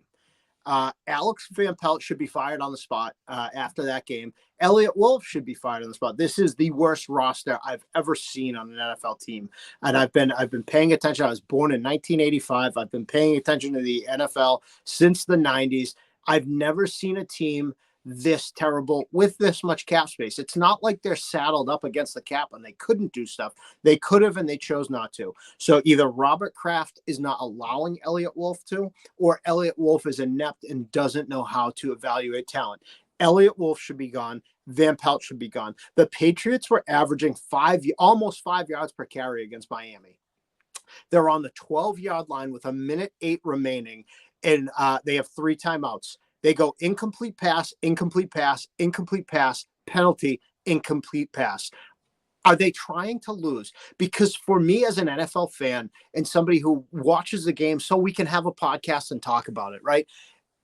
Alex Van Pelt should be fired on the spot after that game. Elliot Wolf should be fired on the spot. This is the worst roster I've ever seen on an NFL team, and I've been paying attention. I was born in 1985. I've been paying attention to the NFL since the 90s. I've never seen a team this terrible with this much cap space. It's not like they're saddled up against the cap and they couldn't do stuff. They could have, and they chose not to. So either Robert Kraft is not allowing Elliot Wolf to, or Elliot Wolf is inept and doesn't know how to evaluate talent. Elliot Wolf should be gone. Van Pelt should be gone. The Patriots were averaging almost 5 yards per carry against Miami. They're on the 12-yard line with 1:08 remaining, and they have 3 timeouts. They go incomplete pass, incomplete pass, incomplete pass, penalty, incomplete pass. Are they trying to lose? Because for me as an NFL fan and somebody who watches the game so we can have a podcast and talk about it, right?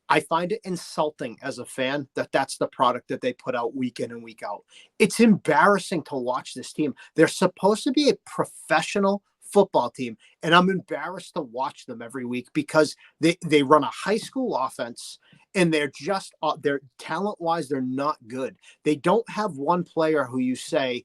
I find it insulting as a fan that that's the product that they put out week in and week out. It's embarrassing to watch this team. They're supposed to be a professional football team, and I'm embarrassed to watch them every week because they run a high school offense, and they're talent-wise, they're not good. They don't have one player who you say,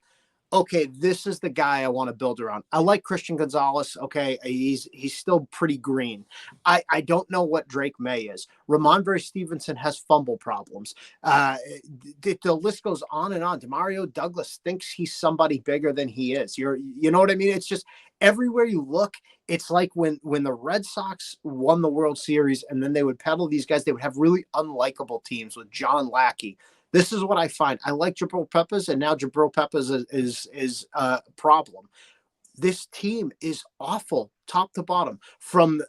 okay, this is the guy I want to build around. I like Christian Gonzalez. Okay, he's still pretty green. I don't know what Drake May is. Ramondre Stevenson has fumble problems. The list goes on and on. Demario Douglas thinks he's somebody bigger than he is. You know what I mean? It's just everywhere you look, it's like when the Red Sox won the World Series and then they would peddle these guys, they would have really unlikable teams with John Lackey. This is what I find. I like Jabril Peppers, and now Jabril Peppers is a problem. This team is awful, top to bottom, from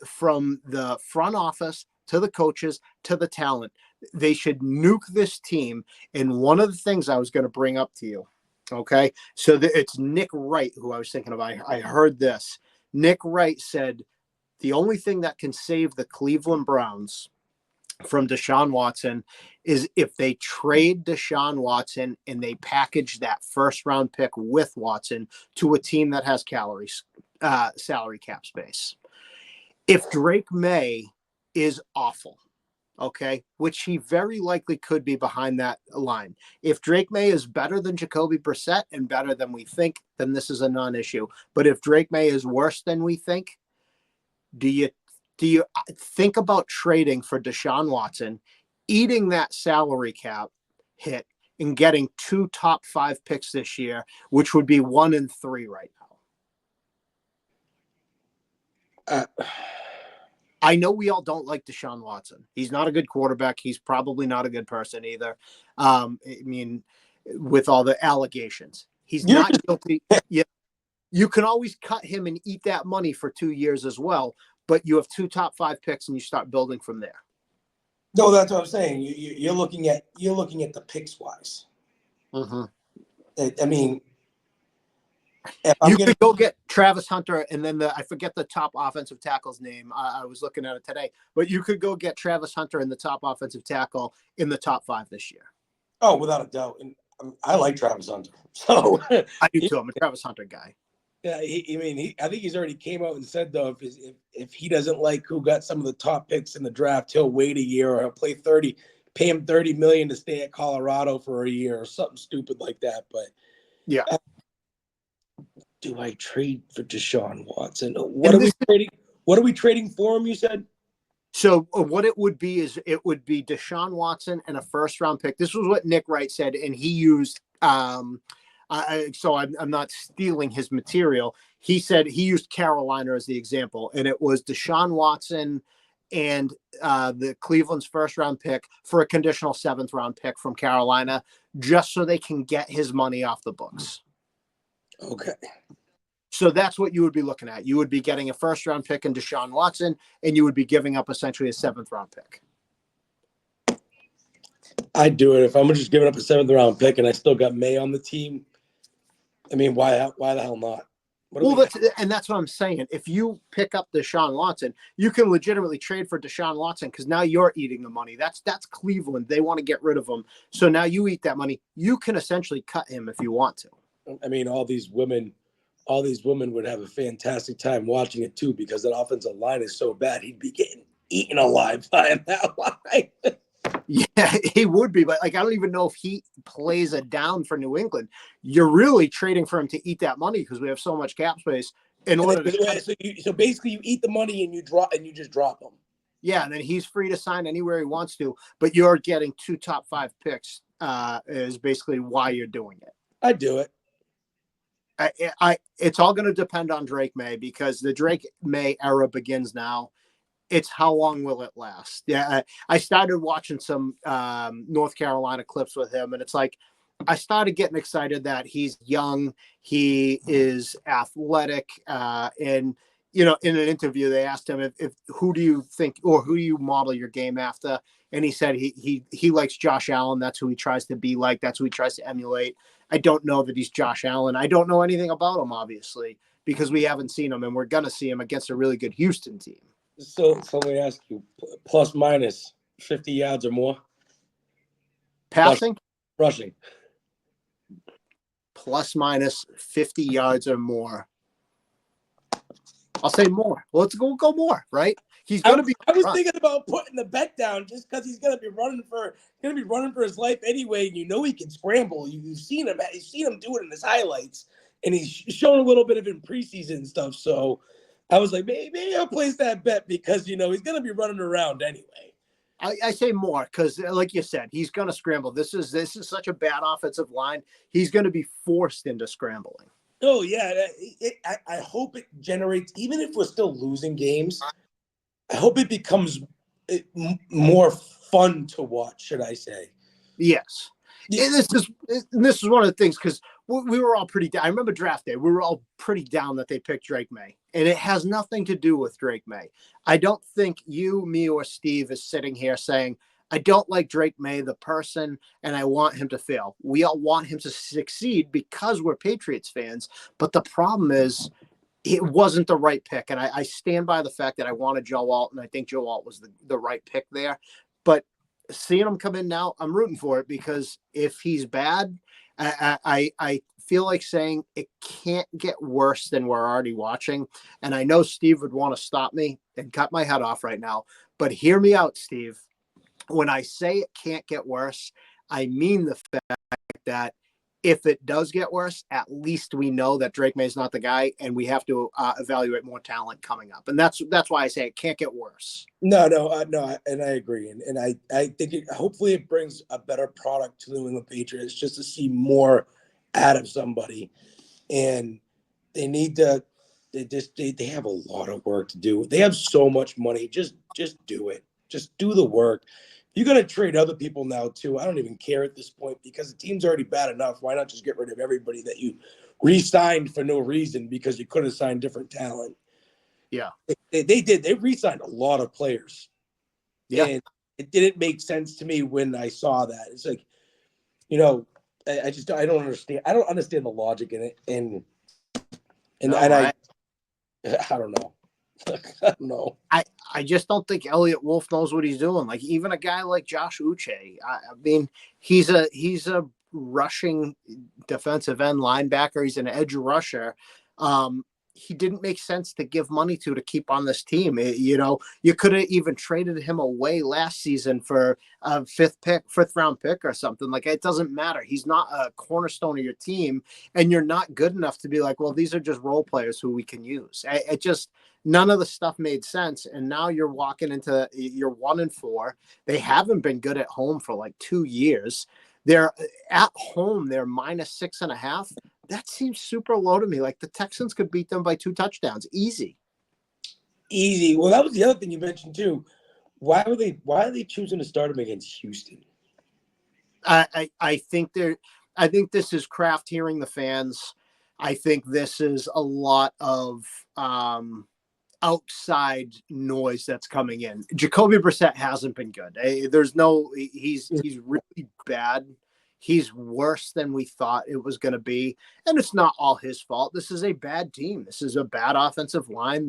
the front office to the coaches to the talent. They should nuke this team. And one of the things I was going to bring up to you, okay? So it's Nick Wright who I was thinking of. I heard this. Nick Wright said the only thing that can save the Cleveland Browns from Deshaun Watson is if they trade Deshaun Watson and they package that first round pick with Watson to a team that has salary cap space. If Drake May is awful, okay, which he very likely could be behind that line. If Drake May is better than Jacoby Brissett and better than we think, then this is a non-issue. But if Drake May is worse than we think, do you think about trading for Deshaun Watson, eating that salary cap hit, and getting 2 top 5 picks this year, which would be 1 and 3 right now? I know we all don't like Deshaun Watson. He's not a good quarterback. He's probably not a good person either. I mean, with all the allegations, he's not guilty. Yeah, you can always cut him and eat that money for 2 years as well. But you have 2 top 5 picks, and you start building from there. No, that's what I'm saying. You're looking at the picks wise. Mm-hmm. I mean, you could go get Travis Hunter, and then I forget the top offensive tackle's name. I was looking at it today, but you could go get Travis Hunter and the top offensive tackle in the top 5 this year. Oh, without a doubt. And I like Travis Hunter. So I do too. I'm a Travis Hunter guy. Yeah, I think he's already came out and said though, if he doesn't like who got some of the top picks in the draft, he'll wait a year or he'll pay him $30 million to stay at Colorado for a year or something stupid like that. But yeah, do I trade for Deshaun Watson? What are we trading? What are we trading for him? You said. So what it would be is it would be Deshaun Watson and a first round pick. This was what Nick Wright said, and he used. So I'm not stealing his material. He said he used Carolina as the example, and it was Deshaun Watson and the Cleveland's first round pick for a conditional 7th round pick from Carolina, just so they can get his money off the books. Okay. So that's what you would be looking at. You would be getting a first round pick in Deshaun Watson, and you would be giving up essentially a 7th round pick. I'd do it if I'm just giving up a 7th round pick and I still got May on the team. I mean, why the hell not? That's what I'm saying. If you pick up Deshaun Watson, you can legitimately trade for Deshaun Watson because now you're eating the money. That's Cleveland. They want to get rid of him. So now you eat that money. You can essentially cut him if you want to. I mean, all these women would have a fantastic time watching it too because that offensive line is so bad. He'd be getting eaten alive by that line. Yeah, he would be, but like I don't even know if he plays a down for New England. You're really trading for him to eat that money because we have so much cap space in order to. So basically, you eat the money and you just drop them. Yeah, and then he's free to sign anywhere he wants to, but you're getting 2 top 5 picks. Is basically why you're doing it. I do it. It's all going to depend on Drake May because the Drake May era begins now. It's how long will it last? Yeah, I started watching some North Carolina clips with him, and it's like I started getting excited that he's young, he is athletic, and in an interview they asked him if who do you think or who do you model your game after, and he said he likes Josh Allen. That's who he tries to be like. That's who he tries to emulate. I don't know that he's Josh Allen. I don't know anything about him, obviously, because we haven't seen him, and we're gonna see him against a really good Houston team. So let me ask you, plus minus 50 yards or more? Passing? Rushing. Plus minus 50 yards or more. I'll say more. Well, let's go more, right? He's going to be. I was thinking about putting the bet down just because he's going to be running for his life anyway. And he can scramble. You've seen him. You've seen him do it in his highlights, and he's shown a little bit of it in preseason stuff. So I was like, maybe I'll place that bet because he's going to be running around anyway. I say more because, like you said, he's going to scramble. This is such a bad offensive line. He's going to be forced into scrambling. Oh yeah, I hope it generates. Even if we're still losing games, I hope it becomes more fun to watch. Should I say? Yes. And this is one of the things because we were all pretty down. I remember draft day. We were all pretty down that they picked Drake May, and it has nothing to do with Drake May. I don't think you, me, or Steve is sitting here saying, I don't like Drake May, the person, and I want him to fail. We all want him to succeed because we're Patriots fans. But the problem is it wasn't the right pick. And I stand by the fact that I wanted Joe Alt, and I think Joe Alt was the right pick there. But seeing him come in now, I'm rooting for it because if he's bad, I feel like saying it can't get worse than we're already watching. And I know Steve would want to stop me and cut my head off right now. But hear me out, Steve. When I say it can't get worse, I mean the fact that if it does get worse, at least we know that Drake May is not the guy, and we have to evaluate more talent coming up. And that's why I say it can't get worse. No, and I agree. And I think hopefully it brings a better product to the New England Patriots just to see more out of somebody. And they need to they have a lot of work to do. They have so much money. Just do it. Just do the work. You're going to trade other people now, too. I don't even care at this point because the team's already bad enough. Why not just get rid of everybody that you re-signed for no reason because you could have signed different talent? Yeah. They did. They re-signed a lot of players. Yeah. And it didn't make sense to me when I saw that. It's like, I don't understand. I don't understand the logic in it. I don't know. I don't know. I just don't think Elliot Wolf knows what he's doing. Like even a guy like Josh Uche, I mean, he's a rushing defensive end linebacker. He's an edge rusher. He didn't make sense to give money to keep on this team. You could have even traded him away last season for a fifth round pick or something. Like it doesn't matter. He's not a cornerstone of your team, and you're not good enough to be like, well, these are just role players who we can use. It just none of the stuff made sense. And now you're walking into you're 1-4. They haven't been good at home for like 2 years. They're at home. They're -6.5. That seems super low to me. Like the Texans could beat them by 2 touchdowns. Easy. Well, that was the other thing you mentioned too. Why are they choosing to start them against Houston? I think this is Kraft hearing the fans. I think this is a lot of outside noise that's coming in. Jacoby Brissett hasn't been good. He's really bad. He's worse than we thought it was going to be. And it's not all his fault. This is a bad team. This is a bad offensive line.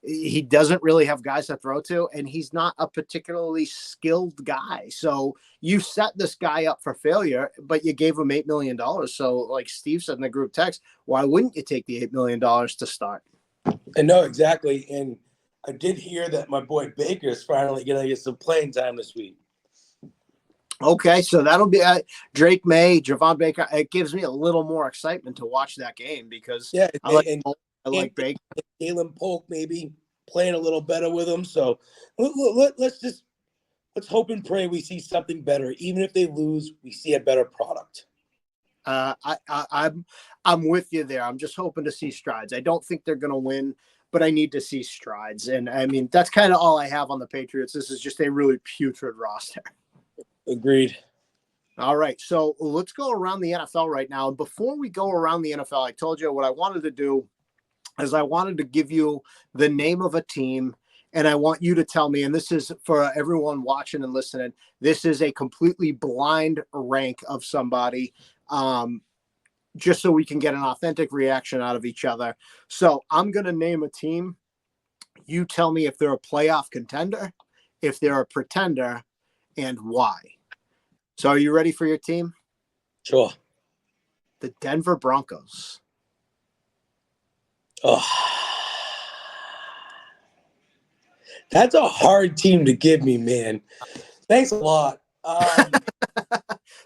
He doesn't really have guys to throw to, and he's not a particularly skilled guy. So you set this guy up for failure, but you gave him $8 million. So like Steve said in the group text, why wouldn't you take the $8 million to start? And no, exactly. And I did hear that my boy Baker is finally going to get some playing time this week. Okay, so that'll be Drake May, Javon Baker. It gives me a little more excitement to watch that game because Yeah, I like Baker. Jalen Polk maybe playing a little better with him. So let's hope and pray we see something better. Even if they lose, we see a better product. I'm with you there. I'm just hoping to see strides. I don't think they're going to win, but I need to see strides. And I mean, that's kind of all I have on the Patriots. This is just a really putrid roster. Agreed. All right, so let's go around the NFL right now. And before we go around the NFL, I told you what I wanted to do is I wanted to give you the name of a team, and I want you to tell me, and this is for everyone watching and listening, this is a completely blind rank of somebody, just so we can get an authentic reaction out of each other. So I'm going to name a team. You tell me if they're a playoff contender, if they're a pretender, and why. So are you ready for your team? Sure. The Denver Broncos. Oh, that's a hard team to give me, man. Thanks a lot.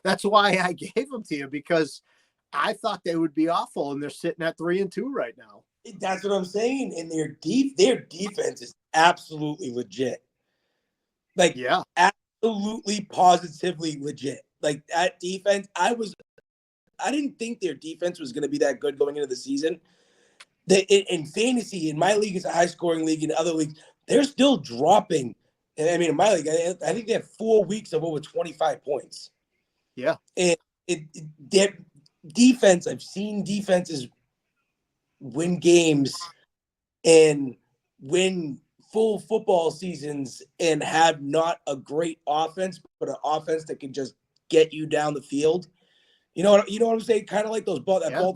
That's why I gave them to you, because I thought they would be awful, and they're sitting at 3-2 right now. That's what I'm saying. And their defense is absolutely legit. Like, yeah, absolutely, positively legit. Like that defense, I didn't think their defense was going to be that good going into the season. In fantasy, in my league, it's a high-scoring league. In other leagues, they're still dropping. And I mean, in my league, I think they have 4 weeks of over 25 points. Yeah, and their defense, I've seen defenses win games and win full football seasons and have not a great offense, but an offense that can just get you down the field. You know what I'm saying? Kind of like that Baltimore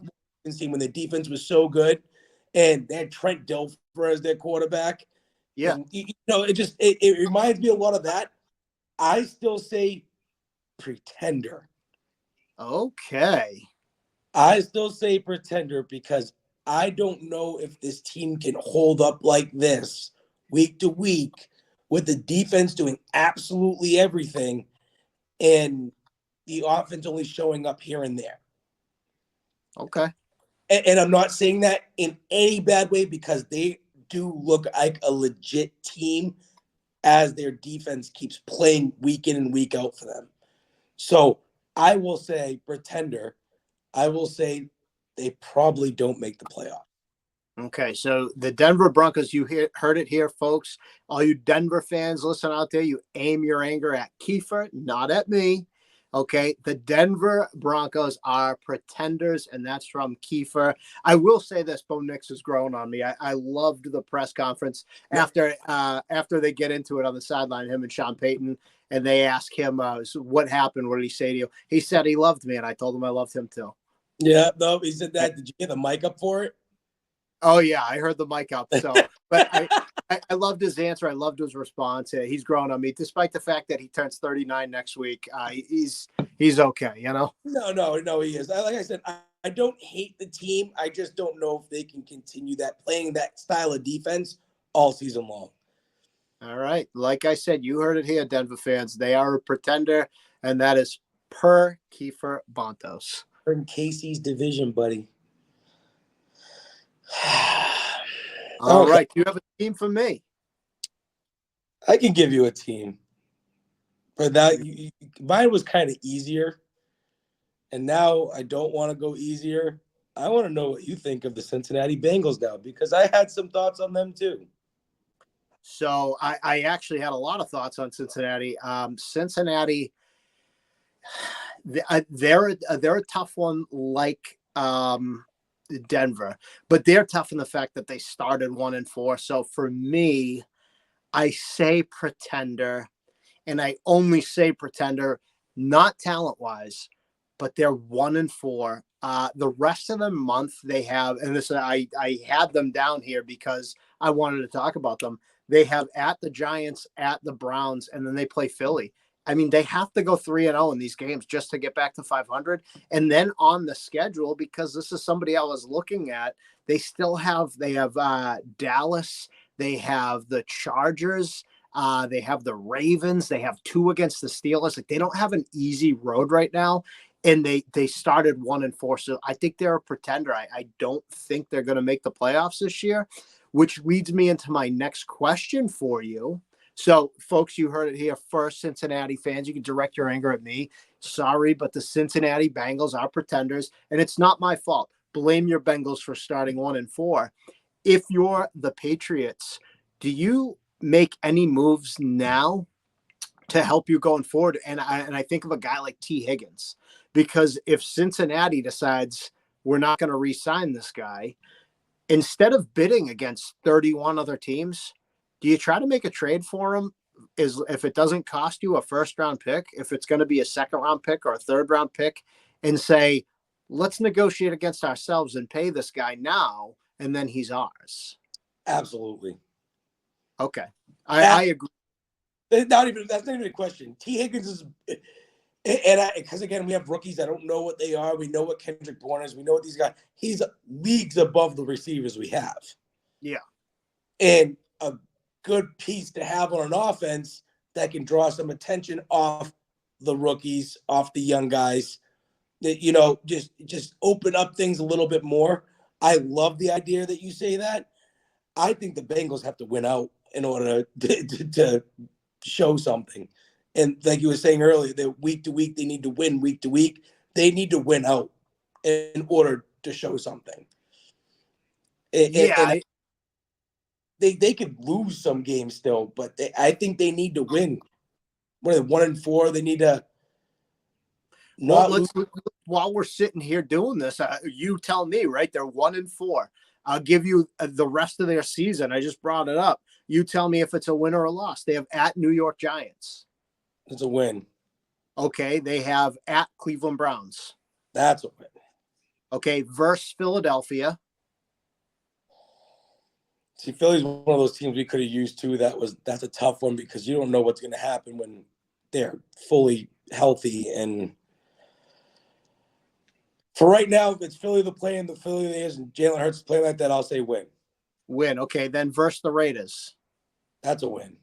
team when their defense was so good, and they had Trent Dilfer as their quarterback. Yeah, and, it reminds me a lot of that. I still say pretender. Okay. I still say pretender because I don't know if this team can hold up like this week to week with the defense doing absolutely everything and the offense only showing up here and there. Okay. And I'm not saying that in any bad way because they do look like a legit team as their defense keeps playing week in and week out for them. So I will say pretender. I will say they probably don't make the playoff. Okay, so the Denver Broncos, you heard it here, folks. All you Denver fans, listen out there. You aim your anger at Kiefer, not at me. Okay, the Denver Broncos are pretenders, and that's from Kiefer. I will say this: Bo Nix has grown on me. I loved the press conference after they get into it on the sideline, him and Sean Payton, and they ask him, so what happened? What did he say to you? He said he loved me, and I told him I loved him too. Yeah, no, he said that. Did you get the mic up for it? Oh yeah, I heard the mic up. So, but I loved his answer. I loved his response. He's grown on me, despite the fact that he turns 39 next week. He's okay, you know. No, he is. Like I said, I don't hate the team. I just don't know if they can continue playing that style of defense all season long. All right, like I said, you heard it here, Denver fans. They are a pretender, and that is per Kiefer Bontos. In Casey's division, buddy. All right. Do you have a team for me? I can give you a team. But that mine was kind of easier. And now I don't want to go easier. I want to know what you think of the Cincinnati Bengals now, because I had some thoughts on them too. So I actually had a lot of thoughts on Cincinnati. Cincinnati, they're a tough one, like Denver, but they're tough in the fact that they started 1-4. So for me, I say pretender, and I only say pretender, not talent wise, but they're 1-4. The rest of the month they have, and this I had them down here because I wanted to talk about them. They have at the Giants, at the Browns, and then they play Philly. I mean, they have to go 3-0 in these games just to get back to 500. And then on the schedule, because this is somebody I was looking at, they have Dallas, They have the Chargers. They have the Ravens. They have 2 against the Steelers. Like, they don't have an easy road right now. And they started 1-4. So I think they're a pretender. I don't think they're going to make the playoffs this year, which leads me into my next question for you. So, folks, you heard it here first, Cincinnati fans. You can direct your anger at me. Sorry, but the Cincinnati Bengals are pretenders, and it's not my fault. Blame your Bengals for starting 1-4. If you're the Patriots, do you make any moves now to help you going forward? And I think of a guy like T. Higgins, because if Cincinnati decides we're not going to re-sign this guy, instead of bidding against 31 other teams, do you try to make a trade for him? Is if it doesn't cost you a first-round pick, if it's going to be a second-round pick or a third-round pick, and say, let's negotiate against ourselves and pay this guy now, and then he's ours. Absolutely. Okay. I agree. That's not even a question. T. Higgins is, because again, we have rookies. I don't know what they are. We know what Kendrick Bourne is. We know what these guys. He's leagues above the receivers we have. Yeah. And a good piece to have on an offense that can draw some attention off the rookies, off the young guys. That, just open up things a little bit more. I love the idea that you say that. I think the Bengals have to win out in order to show something. And like you were saying earlier, that week to week, they need to win week to week. They need to win out in order to show something. And they could lose some games still, but I think they need to win. What are they, 1-4? They need to while we're sitting here doing this, you tell me, right? They're 1-4. I'll give you the rest of their season. I just brought it up. You tell me if it's a win or a loss. They have at New York Giants. It's a win. Okay. They have at Cleveland Browns. That's a win. Okay. Versus Philadelphia. See, Philly's one of those teams we could have used too. That's a tough one because you don't know what's going to happen when they're fully healthy. And for right now, if it's Philly playing the Philly is and Jalen Hurts is playing like that, I'll say win. Win. Okay. Then versus the Raiders. That's a win.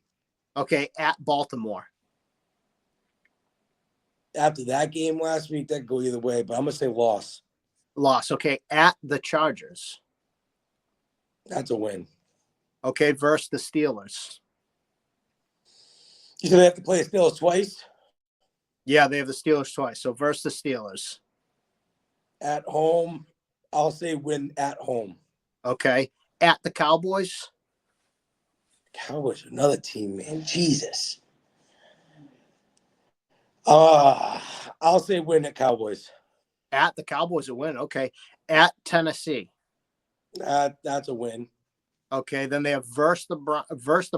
Okay. At Baltimore. After that game last week, that could go either way, but I'm going to say loss. Loss. Okay. At the Chargers. That's a win. Okay. Versus the Steelers. You said they have to play the Steelers twice? Yeah, they have the Steelers twice. So versus the Steelers. At home, I'll say win at home. Okay. At the Cowboys. Cowboys, another team, man. Jesus. I'll say win at Cowboys. At the Cowboys, a win. Okay. At Tennessee. That's a win. Okay. Then they have versus the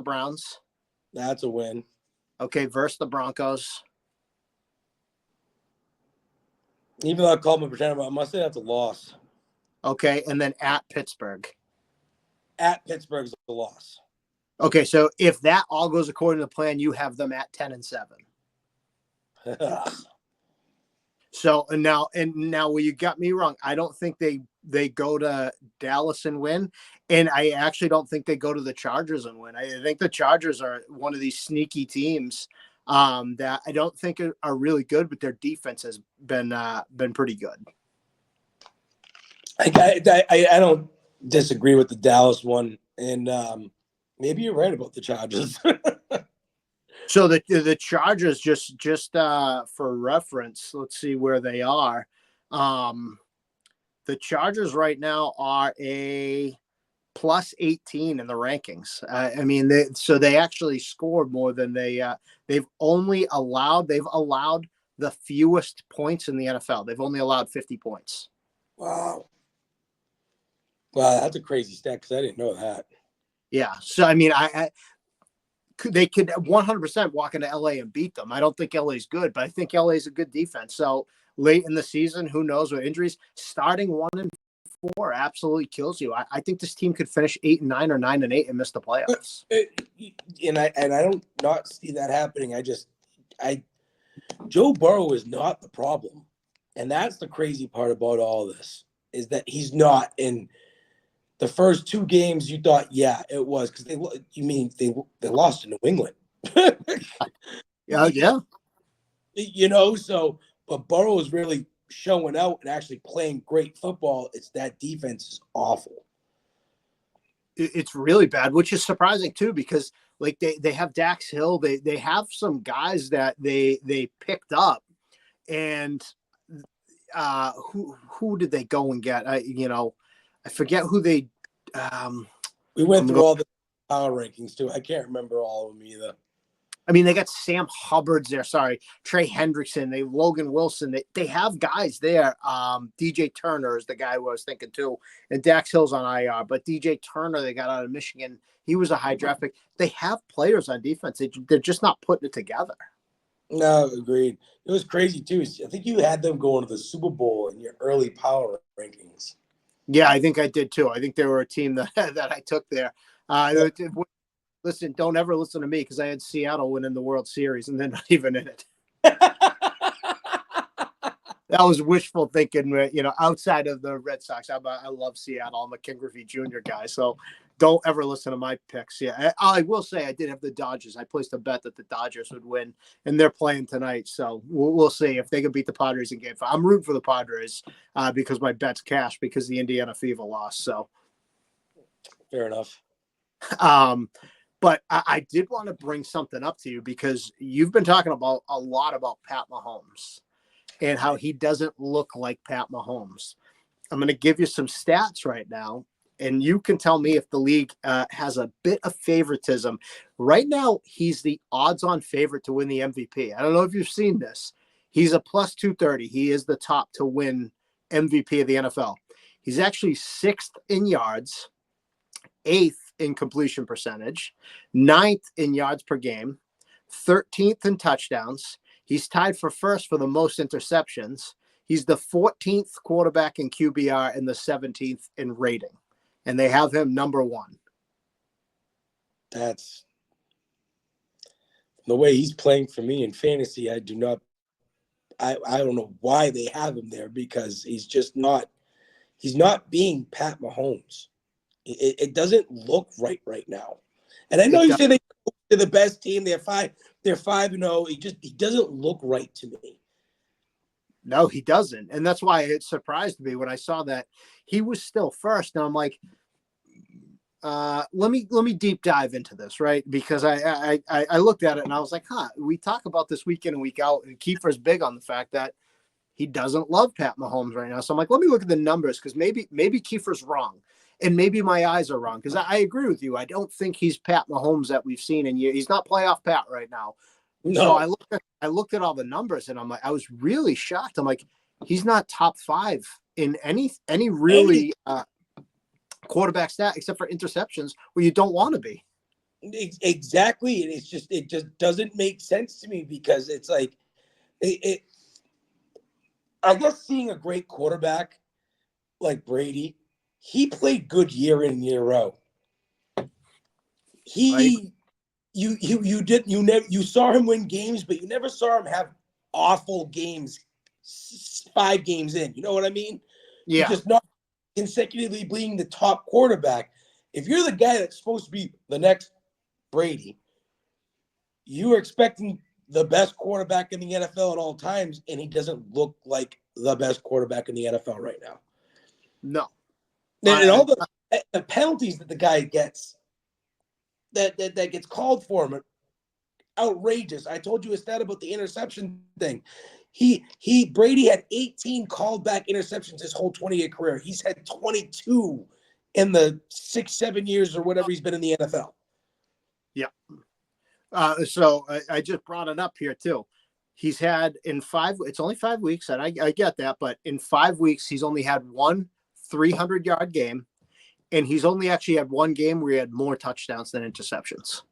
Browns. That's a win. Okay. Versus the Broncos. Even though I called them a pretender, I must say that's a loss. Okay. And then at Pittsburgh. At Pittsburgh's a loss. Okay. So if that all goes according to plan, you have them at 10-7. So now well, you got me wrong. I don't think they go to Dallas and win, and I actually don't think they go to the Chargers and win. I think the Chargers are one of these sneaky teams that I don't think are really good, but their defense has been pretty good. I don't disagree with the Dallas one, and maybe you're right about the Chargers. So the Chargers, just for reference, let's see where they are. The Chargers right now are a plus 18 in the rankings. I mean, they actually scored more than they've allowed the fewest points in the NFL. They've only allowed 50 points. Wow, that's a crazy stat because I didn't know that. Yeah. So I mean, they could 100% walk into LA and beat them. I don't think LA is good, but I think LA is a good defense. So late in the season, who knows with injuries, starting 1-4 absolutely kills you. I think this team could finish 8-9 or 9-8 and miss the playoffs. And I don't not see that happening. Joe Burrow is not the problem. And that's the crazy part about all this is that he's not. And the first two games you thought, yeah, it was because they lost to New England. Yeah, yeah. So but Burrow is really showing out and actually playing great football. It's that defense is awful. It's really bad, which is surprising too, because like they have Dax Hill, they have some guys that they picked up, and who did they go and get? I forget who they. We went through all the power rankings too. I can't remember all of them either. I mean, they got Sam Hubbard's there. Sorry, Trey Hendrickson. They Logan Wilson. They have guys there. DJ Turner is the guy who I was thinking too, and Dax Hill's on IR. But DJ Turner, they got out of Michigan. He was a high draft pick. They have players on defense. They're just not putting it together. No, agreed. It was crazy too. I think you had them going to the Super Bowl in your early power rankings. Yeah, I think I did too. I think they were a team that I took there. Listen, don't ever listen to me because I had Seattle winning the World Series and they're not even in it. That was wishful thinking, outside of the Red Sox. I love Seattle. I'm a Ken Griffey Jr. guy, so don't ever listen to my picks. Yeah, I will say I did have the Dodgers. I placed a bet that the Dodgers would win, and they're playing tonight. So we'll see if they can beat the Padres in Game 5. I'm rooting for the Padres because my bet's cash because the Indiana Fever lost. So fair enough. But I did want to bring something up to you because you've been talking about a lot about Pat Mahomes and how he doesn't look like Pat Mahomes. I'm going to give you some stats right now, and you can tell me if the league has a bit of favoritism. Right now, he's the odds-on favorite to win the MVP. I don't know if you've seen this. He's a plus 230. He is the top to win MVP of the NFL. He's actually 6th in yards, 8th in completion percentage, 9th in yards per game, 13th in touchdowns. He's tied for first for the most interceptions. He's the 14th quarterback in QBR and the 17th in rating. And they have him number 1. That's the way he's playing for me in fantasy. I don't know why they have him there because he's not being Pat Mahomes. It doesn't look right now. And I know you say they're the best team. They're 5-0. He doesn't look right to me. No, he doesn't. And that's why it surprised me when I saw that he was still first. And I'm like, let me deep dive into this, right? Because I looked at it and I was like, we talk about this week in and week out, and Kiefer's big on the fact that he doesn't love Pat Mahomes right now. So I'm like, let me look at the numbers because maybe Kiefer's wrong. And maybe my eyes are wrong because I agree with you. I don't think he's Pat Mahomes that we've seen in years. He's not playoff Pat right now. No. So I looked at all the numbers and I'm like, I was really shocked. I'm like, he's not top 5 in any really quarterback stat except for interceptions where you don't want to be. Exactly. And it just doesn't make sense to me because it's like I guess seeing a great quarterback like Brady, he played good year in, year out. You saw him win games, but you never saw him have awful games 5 games in. You know what I mean? Yeah. You're just not consecutively being the top quarterback. If you're the guy that's supposed to be the next Brady, you are expecting the best quarterback in the NFL at all times, and he doesn't look like the best quarterback in the NFL right now. No. And all the penalties that the guy gets that gets called for him are outrageous. I told you a stat about the interception thing. Brady had 18 called back interceptions his whole 20-year career. He's had 22 in the 6-7 years or whatever he's been in the NFL. Yeah. So I just brought it up here too. He's had it's only 5 weeks, and I get that, but in 5 weeks, he's only had one 300-yard game, and he's only actually had one game where he had more touchdowns than interceptions.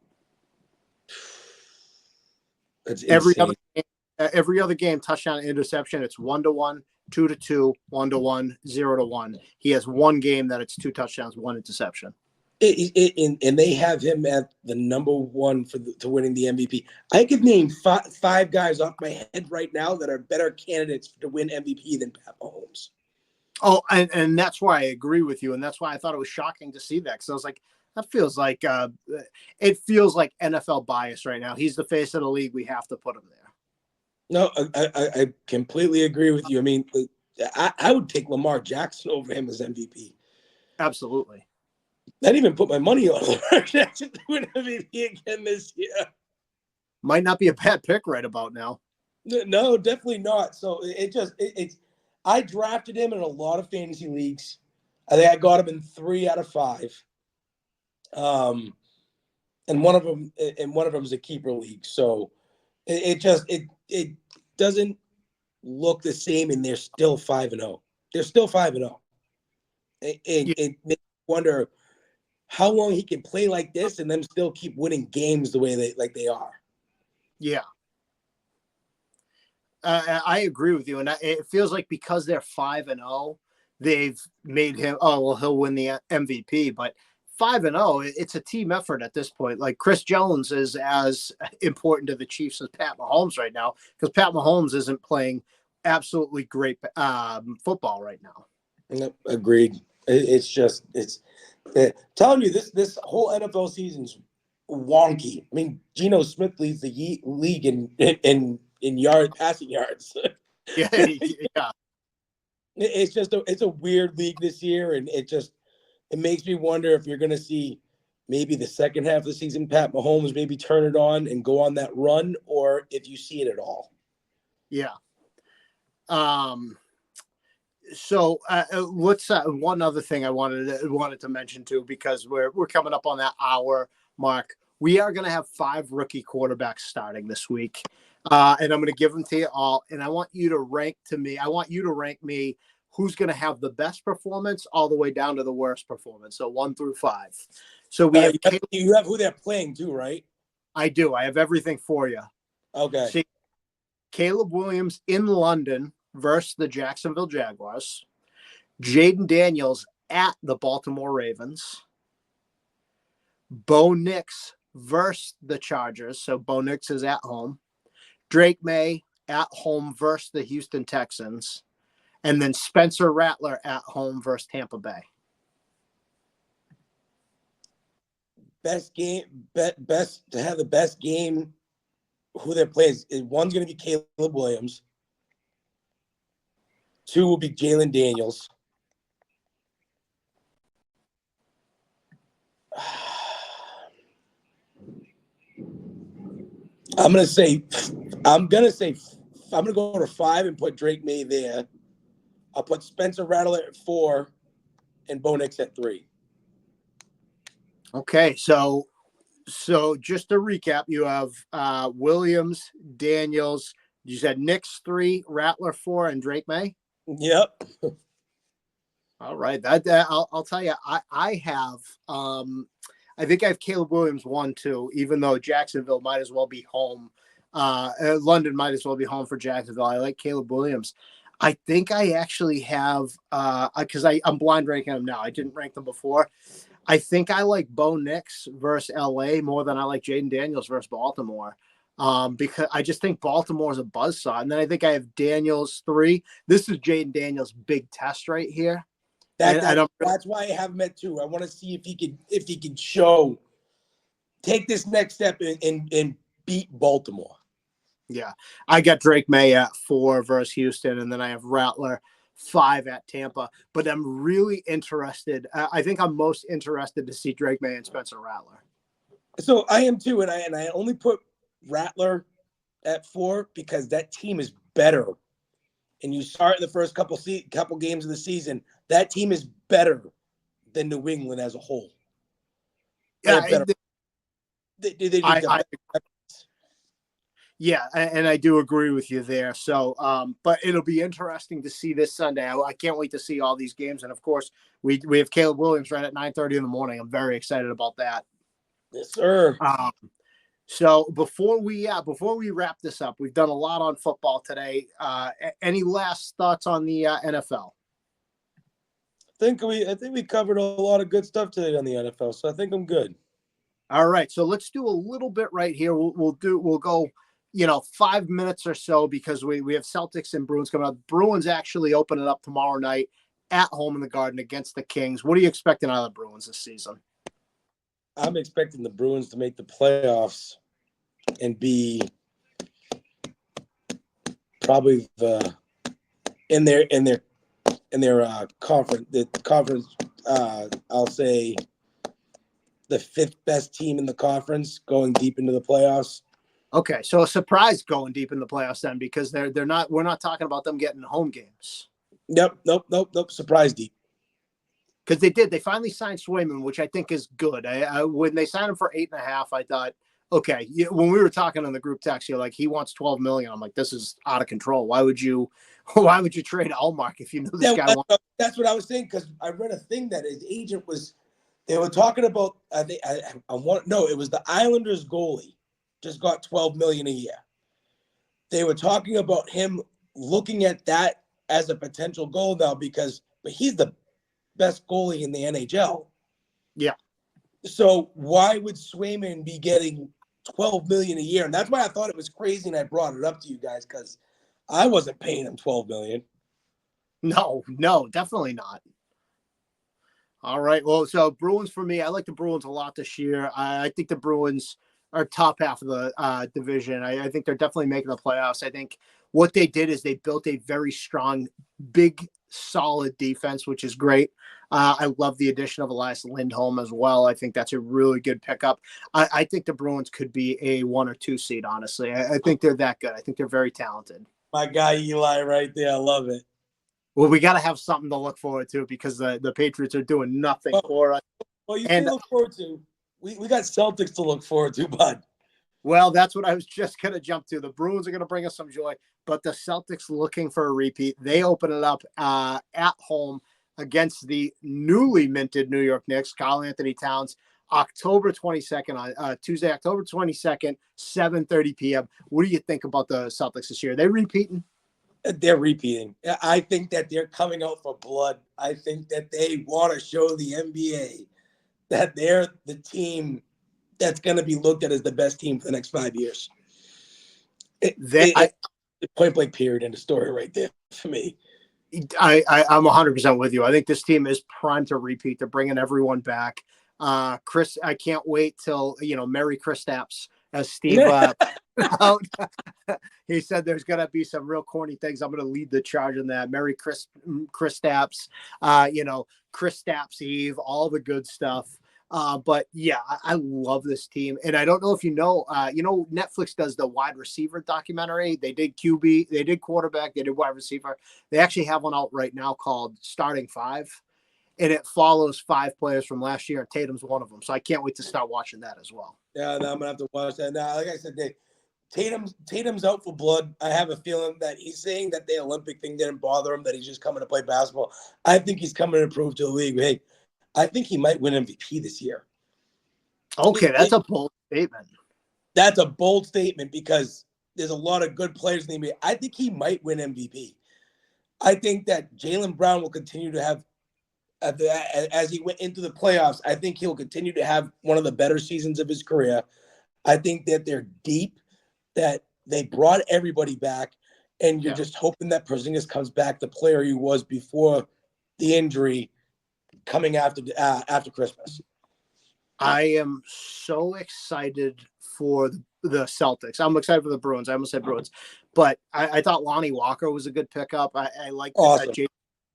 That's every other game, touchdown, interception, it's 1-1, 2-2, 1-1, 0-1. He has one game that it's 2 touchdowns, 1 interception. And they have him at the number 1 to winning the MVP. I could name 5 guys off my head right now that are better candidates to win MVP than Pat Mahomes. Oh, and that's why I agree with you, and that's why I thought it was shocking to see that because I was like, that feels like it feels like NFL bias right now. He's the face of the league. We have to put him there. No, I completely agree with you. I mean, I would take Lamar Jackson over him as MVP. Absolutely. I'd even put my money on Lamar Jackson to win MVP again this year. Might not be a bad pick right about now. No, definitely not. So it's I drafted him in a lot of fantasy leagues. I think I got him in 3 out of 5. And one of them is a keeper league. So it doesn't look the same, and they're still 5-0. They're still 5-0. And Yeah. it makes me wonder how long he can play like this and then still keep winning games the way they are. Yeah. I agree with you, and it feels like because they're 5-0, they've made him. Oh well, he'll win the MVP, but 5-0, it's a team effort at this point. Like Chris Jones is as important to the Chiefs as Pat Mahomes right now because Pat Mahomes isn't playing absolutely great football right now. Yep, agreed. It's telling you this whole NFL season's wonky. I mean, Geno Smith leads the league in passing yards. Yeah, yeah, It's a weird league this year, and it makes me wonder if you're going to see maybe the second half of the season Pat Mahomes maybe turn it on and go on that run, or if you see it at all. yeah. So what's one other thing I wanted to mention too, because we're coming up on that hour mark. We are going to have 5 rookie quarterbacks starting this week, and I'm going to give them to you all. And I want you to rank me who's going to have the best performance all the way down to the worst performance. So 1 through 5. So we have you have who they're playing too, right? I do. I have everything for you. Okay. See, Caleb Williams in London versus the Jacksonville Jaguars. Jaden Daniels at the Baltimore Ravens. Bo Nix versus the Chargers. So Bo Nix is at home. Drake May at home versus the Houston Texans. And then Spencer Rattler at home versus Tampa Bay. Best to have the best game. Who they're playing is one's going to be Caleb Williams. 2 will be Jalen Daniels. I'm gonna go to 5 and put Drake May there. I'll put Spencer Rattler at 4 and Bo Nix at 3. Okay, so just to recap, you have Williams, Daniels. You said Nix 3, Rattler 4, and Drake May. Yep. All right, I'll tell you, I have I think I have Caleb Williams 1, 2, even though Jacksonville might as well be home. London might as well be home for Jacksonville. I like Caleb Williams. I think I actually have because I'm blind ranking them now. I didn't rank them before. I think I like Bo Nix versus LA more than I like Jaden Daniels versus Baltimore. Because I just think Baltimore is a buzzsaw. And then I think I have Daniels 3. This is Jaden Daniels' big test right here. That's why I have him at 2. I want to see if he can take this next step and beat Baltimore. Yeah, I got Drake May at 4 versus Houston, and then I have Rattler 5 at Tampa. But I'm really interested. I think I'm most interested to see Drake May and Spencer Rattler. So I am too, and I only put Rattler at 4 because that team is better. And you start the first couple games of the season, that team is better than New England as a whole. Yeah, yeah, and I do agree with you there. So, but it'll be interesting to see this Sunday. I can't wait to see all these games, and of course, we have Caleb Williams right at 9:30 in the morning. I'm very excited about that. Yes, sir. So before we wrap this up, we've done a lot on football today. Any last thoughts on the NFL? I think we covered a lot of good stuff today on the NFL, so I think I'm good. All right, so let's do a little bit right here. We'll go 5 minutes or so because we have Celtics and Bruins coming up. Bruins actually open it up tomorrow night at home in the Garden against the Kings. What are you expecting out of the Bruins this season? I'm expecting the Bruins to make the playoffs and be probably in their conference. I'll say the fifth best team in the conference, going deep into the playoffs. Okay, so a surprise going deep in the playoffs then, because they're not. We're not talking about them getting home games. Nope. Surprise deep. Because they did. They finally signed Swayman, which I think is good. When they signed him for 8.5, I thought, okay. When we were talking on the group text, you're like, he wants 12 million. I'm like, this is out of control. Why would you trade Allmark if you knew this guy wanted? That's what I was saying, because I read a thing that his agent was. They were talking about. It was the Islanders goalie, just got 12 million a year. They were talking about him looking at that as a potential goal now but he's the best goalie in the NHL. Yeah. So why would Swayman be getting 12 million a year? And that's why I thought it was crazy, and I brought it up to you guys, because I wasn't paying him 12 million. No, definitely not. All right. Well, so Bruins for me, I like the Bruins a lot this year. I think the Bruins are top half of the division. I think they're definitely making the playoffs. I think what they did is they built a very strong, big, solid defense, which is great. I love the addition of Elias Lindholm as well. I think that's a really good pickup. I think the Bruins could be a 1 or 2 seed, honestly. I think they're that good. I think they're very talented. My guy Eli right there. I love it. Well, we got to have something to look forward to, because the Patriots are doing nothing for us. Well, you can look forward to. We got Celtics to look forward to, bud. Well, that's what I was just going to jump to. The Bruins are going to bring us some joy, but the Celtics looking for a repeat. They open it up at home against the newly minted New York Knicks, Karl Anthony Towns, October 22nd, on Tuesday, October 22nd, 7:30 p.m. What do you think about the Celtics this year? Are they repeating? They're repeating. I think that they're coming out for blood. I think that they want to show the NBA that they're the team that's going to be looked at as the best team for the next 5 years. Point blank period in the story right there for me. I'm 100% with you. I think this team is primed to repeat. They're bringing everyone back. Chris, I can't wait till, Merry Kristaps, as Steve out. He said there's going to be some real corny things. I'm going to lead the charge in that. Merry Kristaps, Kristaps Eve, all the good stuff. But yeah, I love this team. And I don't know if Netflix does the wide receiver documentary. They did QB, they did quarterback, they did wide receiver. They actually have one out right now called Starting Five, and it follows 5 players from last year. And Tatum's one of them. So I can't wait to start watching that as well. Yeah, no, I'm gonna have to watch that. Now, like I said, Tatum's out for blood. I have a feeling that he's saying that the Olympic thing didn't bother him, that he's just coming to play basketball. I think he's coming to prove to the league, hey, I think he might win MVP this year. Okay, that's a bold statement. That's a bold statement, because there's a lot of good players in the NBA. I think he might win MVP. I think that Jaylen Brown will continue to have, as he went into the playoffs, I think he'll continue to have one of the better seasons of his career. I think that they're deep, that they brought everybody back, and you're just hoping that Porzingis comes back the player he was before the injury coming after Christmas. I am so excited for the Celtics. I'm excited for the Bruins. I almost said Bruins, but I thought Lonnie Walker was a good pickup. I like awesome.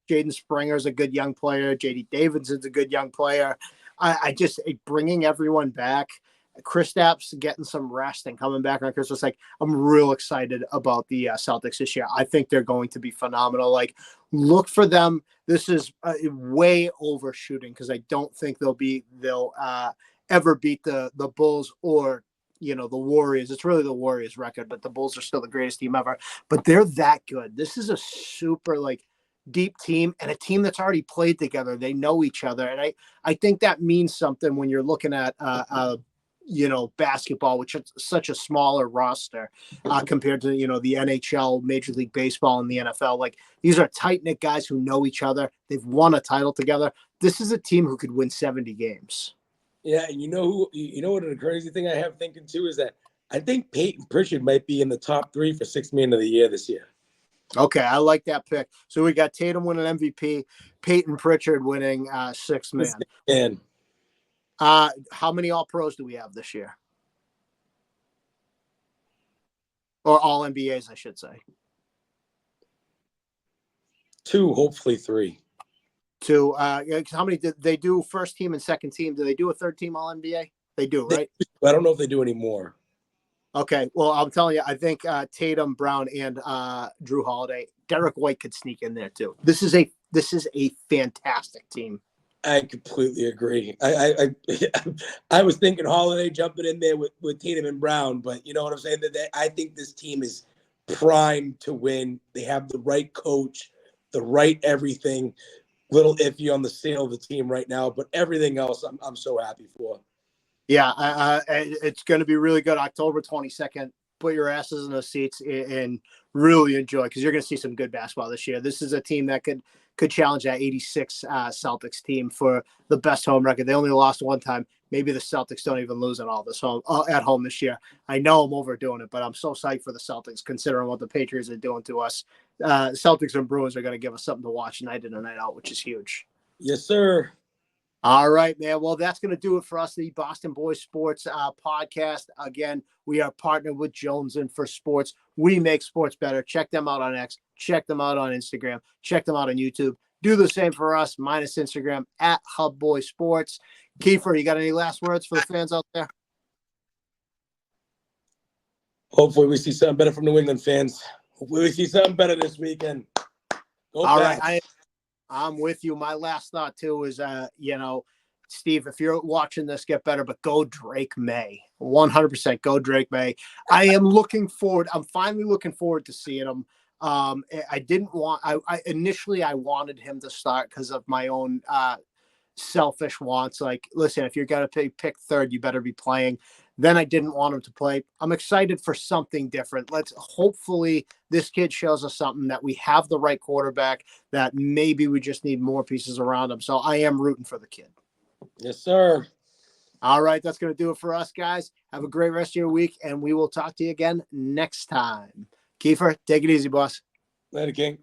Jaden Springer is a good young player. JD Davidson's a good young player. I just bringing everyone back. Kristaps getting some rest and coming back on Christmas. I'm real excited about the Celtics this year. I think they're going to be phenomenal. Look for them. This is way overshooting, because I don't think they'll ever beat the Bulls or the Warriors. It's really the Warriors record, but the Bulls are still the greatest team ever. But they're that good. This is a super deep team, and a team that's already played together. They know each other, and I think that means something when you're looking at basketball, which is such a smaller roster compared to, the NHL, Major League Baseball, and the NFL. These are tight-knit guys who know each other. They've won a title together. This is a team who could win 70 games. Yeah, and what the crazy thing I have thinking too is that I think Peyton Pritchard might be in the top 3 for 6th man of the year this year. Okay, I like that pick. So we got Tatum winning MVP, Peyton Pritchard winning sixth man. And How many All Pros do we have this year? Or All NBAs, I should say. 2, hopefully 3. Two. How many did they do? First team and second team. Do they do a third team All NBA? They do, right? I don't know if they do anymore. Okay. Well, I'm telling you, I think Tatum, Brown, and Drew Holiday, Derek White could sneak in there too. This is a fantastic team. I completely agree. I was thinking Holiday jumping in there with Tatum and Brown, but you know what I'm saying? That I think this team is primed to win. They have the right coach, the right everything. Little iffy on the sale of the team right now, but everything else I'm so happy for. Yeah, it's going to be really good. October 22nd. Put your asses in those seats and really enjoy, because you're going to see some good basketball this year. This is a team that could challenge that 86 Celtics team for the best home record. They only lost one time. Maybe the Celtics don't even lose at home this year. I know I'm overdoing it, but I'm so psyched for the Celtics considering what the Patriots are doing to us. Celtics and Bruins are going to give us something to watch night in and night out, which is huge. Yes, sir. All right, man. Well, that's going to do it for us, the Boston Boys Sports podcast. Again, we are partnered with Jones and for Sports. We make sports better. Check them out on X. Check them out on Instagram. Check them out on YouTube. Do the same for us, minus Instagram, at Hub Boy Sports. Kiefer, you got any last words for the fans out there? Hopefully we see something better from New England fans. Hopefully we see something better this weekend. All right. I'm with you. My last thought too is, Steve, if you're watching this, get better, but go Drake May. 100% go Drake May. I am looking forward. I'm finally looking forward to seeing him. Initially I wanted him to start because of my own selfish wants. Like, listen, if you're going to pick third, you better be playing. Then I didn't want him to play. I'm excited for something different. Hopefully this kid shows us something, that we have the right quarterback, that maybe we just need more pieces around him. So I am rooting for the kid. Yes, sir. All right. That's going to do it for us, guys. Have a great rest of your week, and we will talk to you again next time. Kiefer, take it easy, boss. Later, King.